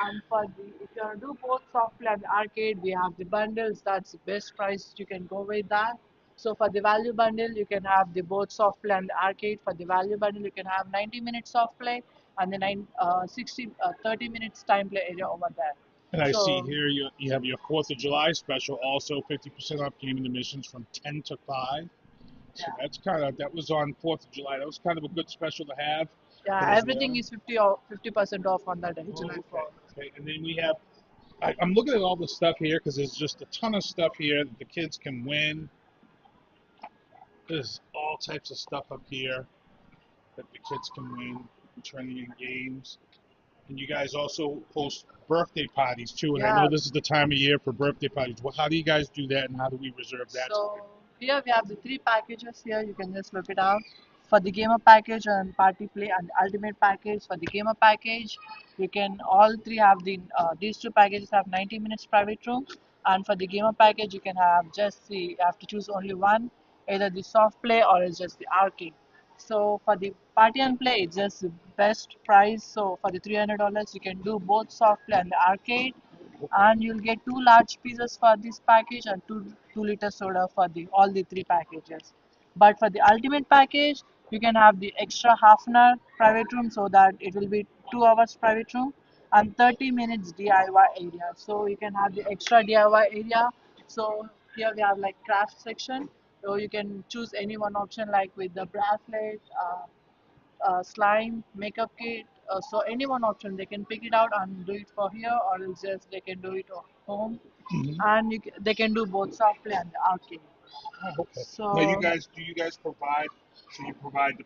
And for if you want to do both soft play and the arcade, we have the bundles. That's the best price you can go with that. So for the value bundle, you can have the both soft play and the arcade. For the value bundle, you can have 90 minutes soft play and the 30 minutes time play area over there. And I see here you have your 4th of July special, also 50% off gaming admissions from 10 to 5. So yeah. That was on 4th of July. That was kind of a good special to have. Yeah, everything is 50% off on that July 4th. Okay, and then we have, I'm looking at all the stuff here because there's just a ton of stuff here that the kids can win. There's all types of stuff up here that the kids can win, turning in games. And you guys also host birthday parties too. And I know this is the time of year for birthday parties. Well, how do you guys do that, and how do we reserve that? So here we have the 3 packages here. You can just look it out. For the gamer package and party play and ultimate package, for the gamer package, you can all 3 have these 2 packages have 90 minutes private room, and for the gamer package you can have you have to choose only one, either the soft play or it's just the arcade. So for the party and play, it's just the best price. So for the $300, you can do both soft play and the arcade, and you'll get 2 large pizzas for this package and 2-liter soda for all the 3 packages. But for the ultimate package, you can have the extra half an hour private room, so that it will be 2 hours private room and 30 minutes DIY area. So you can have the extra DIY area. So here we have like craft section. So you can choose any one option, like with the bracelet, slime, makeup kit. So any one option, they can pick it out and do it for here, or else just they can do it at home. And they can do both soft play and the arcade. Oh, okay. So now do you guys provide? So you provide the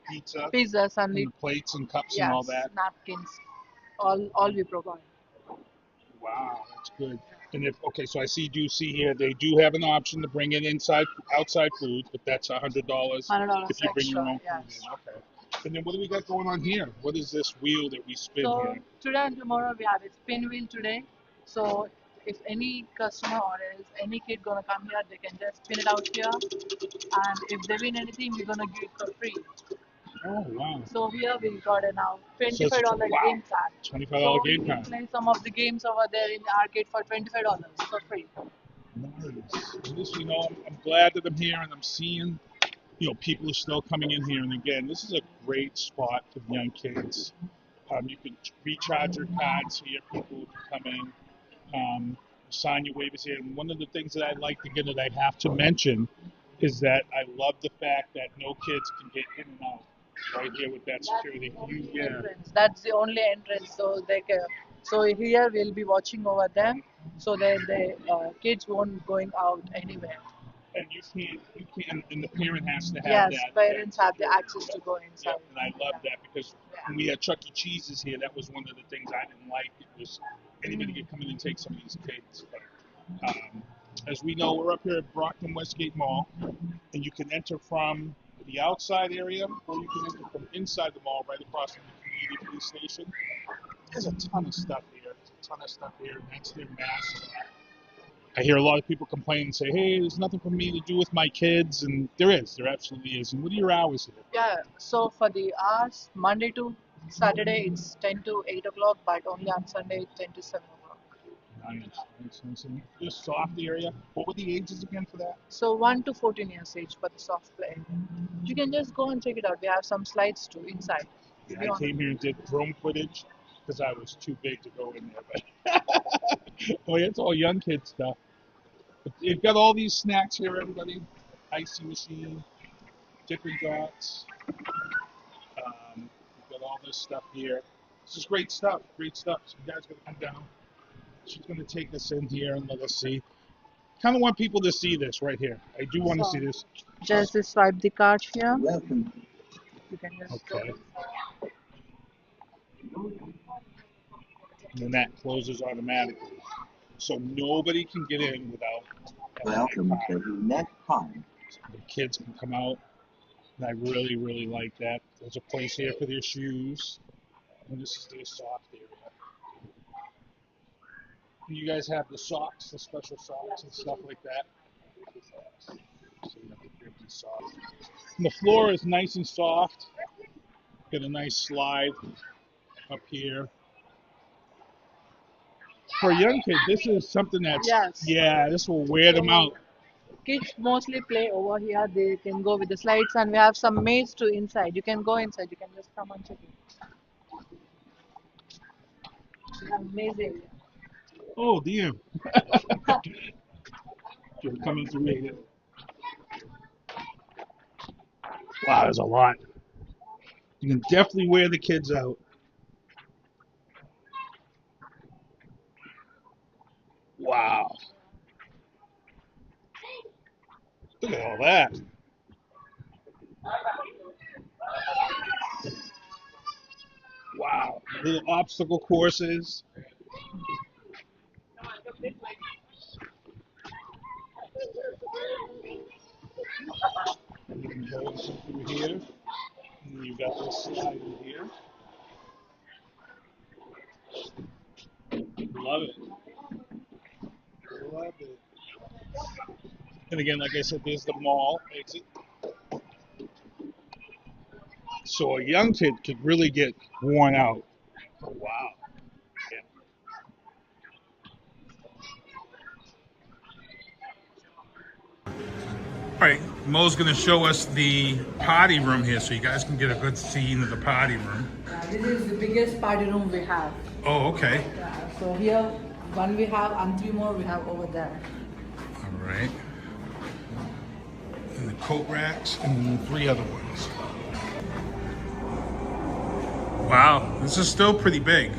pizzas and the plates and cups and all that. Napkins, all we provide. Wow, that's good. And so I do see here they do have an option to bring in outside food, but that's $100 if you bring your own food in. Okay. And then what do we got going on here? What is this wheel that we spin here? Today and tomorrow we have a spin wheel today. So if any customer or else any kid gonna come here, they can just spin it out here, and if they win anything, we're gonna give it for free. Oh wow! So here we got a now $25 game card. $25 game card. So we play some of the games over there in the arcade for $25 for free. Nice. I'm glad that I'm here and I'm seeing, people are still coming in here. And again, this is a great spot for the young kids. You can recharge your cards here. People can come in, sign your waivers here. And one of the things that I like to get that I have to mention is that I love the fact that no kids can get in and out right here with that security. Entrance. That's the only entrance. So they can, so here we'll be watching over them, so that the kids won't going out anywhere. And you can't, and the parent has to have Yes, that. parents have the access to go inside. Yeah, and I love that because when we had Chuck E. Cheese's here, that was one of the things I didn't like. It was anybody could come in and take some of these kids. But, as we know, we're up here at Brockton Westgate Mall, and you can enter from the outside area, or you can enter from inside the mall, right across from the community police station. There's a ton of stuff here. And that's their mask. I hear a lot of people complain and say, hey, there's nothing for me to do with my kids, and there absolutely is. And what are your hours here? Yeah, so for the hours, Monday to Saturday, it's 10 to 8 o'clock, but only on Sunday, 10 to 7 o'clock. Nice. This soft area, what were the ages again for that? So 1 to 14 years age for the soft play. You can just go and check it out. We have some slides too inside. Yeah, I came here and did drone footage because I was too big to go in there. But oh, yeah, it's all young kid stuff. But you've got all these snacks here, everybody. Icy machine, Dippin' Dots. You've got all this stuff here. This is great stuff. So you guys got to come down. She's going to take us in here and let us see. Kind of want people to see this right here. I do want to see this. Just swipe the card here. Welcome. You can just Okay. And then that closes automatically. So nobody can get in without. Welcome to the next time. The kids can come out. And I really, really like that. There's a place here for their shoes. And this is their soft area. And you guys have the socks, the special socks and stuff like that. So you have to grip these soft. And the floor is nice and soft. Got a nice slide up here. For a young kid, this is something that's, this will wear them out. Kids mostly play over here. They can go with the slides, and we have some maze too inside. You can go inside. You can just come and check it. Amazing. Oh, damn. You're coming through here. Wow, there's a lot. You can definitely wear the kids out. Wow. Look at all that. Wow. Little obstacle courses. You can go through here. And you got this slide in here. Love it. Love it. And again, like I said, there's the mall exit. So a young kid could really get worn out. Oh, wow. Yeah. All right, Mo's going to show us the party room here so you guys can get a good scene of the party room. This is the biggest party room we have. Oh, okay. Yeah, so here, one we have, and 3 more we have over there. All right. And the coat racks and 3 other ones. Wow, this is still pretty big.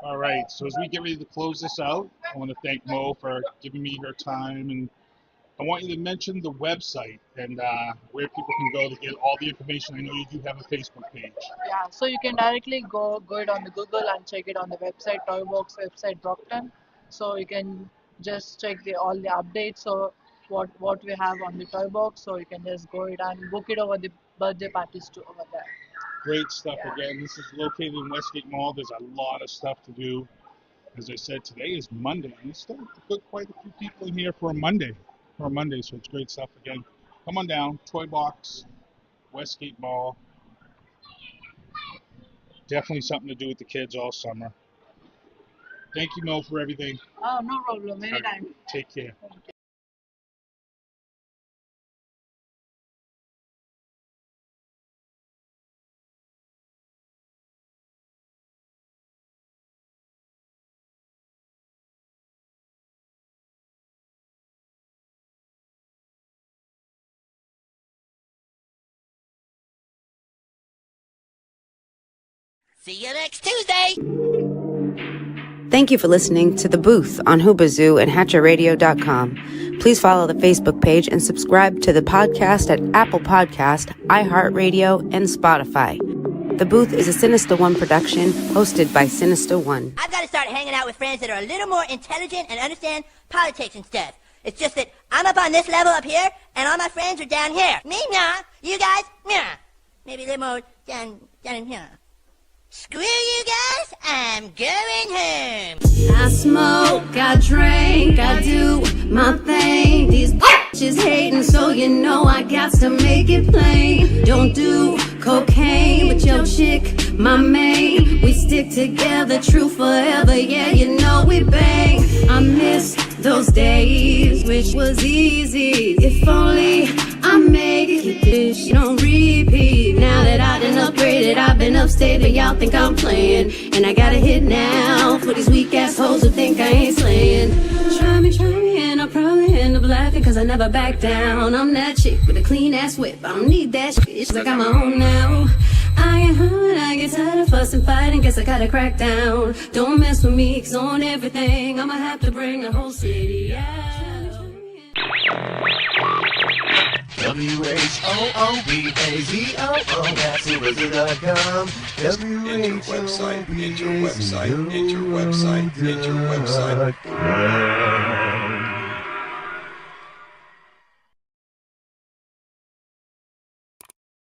All right, so as we get ready to close this out, I want to thank Mo for giving me her time, and I want you to mention the website and where people can go to get all the information. I know you do have a Facebook page. Yeah, so you can directly go it on the Google and check it on the website, Toybox website, Brockton. So you can just check all the updates. So what we have on the Toybox. So you can just go it and book it over the birthday parties too over there. Great stuff. Again, this is located in Westgate Mall. There's a lot of stuff to do. As I said, today is Monday, and we still put quite a few people in here for a Monday. So it's great stuff. Again, come on down, Toy Box, Westgate Mall. Definitely something to do with the kids all summer. Thank you, Mo, for everything. Oh, no problem. Anytime. Take care. See you next Tuesday. Thank you for listening to The Booth on Hoobazoo and HatcherRadio.com. Please follow the Facebook page and subscribe to the podcast at Apple Podcast, iHeartRadio, and Spotify. The Booth is a Sinister One production hosted by Sinister One. I've got to start hanging out with friends that are a little more intelligent and understand politics and stuff. It's just that I'm up on this level up here, and all my friends are down here. Me, nah. You guys, nah. Maybe a little more down in here. Screw you guys, I'm going home. I smoke, I drink, I do my thing. These bitches hating, so you know I got to make it plain. Don't do cocaine with your chick, my main. We stick together, true forever, yeah, you know we bang. I miss those days, which was easy. If only I make it, keep this shit on repeat. Now that I done upgraded, I've been upstate, but y'all think I'm playing. And I got a hit now for these weak assholes who think I ain't slaying. Try me, and I'll probably end up laughing, cause I never back down. I'm that chick with a clean ass whip, I don't need that shit, it's like I'm my own now. I get hurt, I get tired of fussing, fighting, guess I gotta crack down. Don't mess with me, cause on everything, I'ma have to bring the whole city out. WHOOBAZOO, that's Hoobazoo.com. Enter website.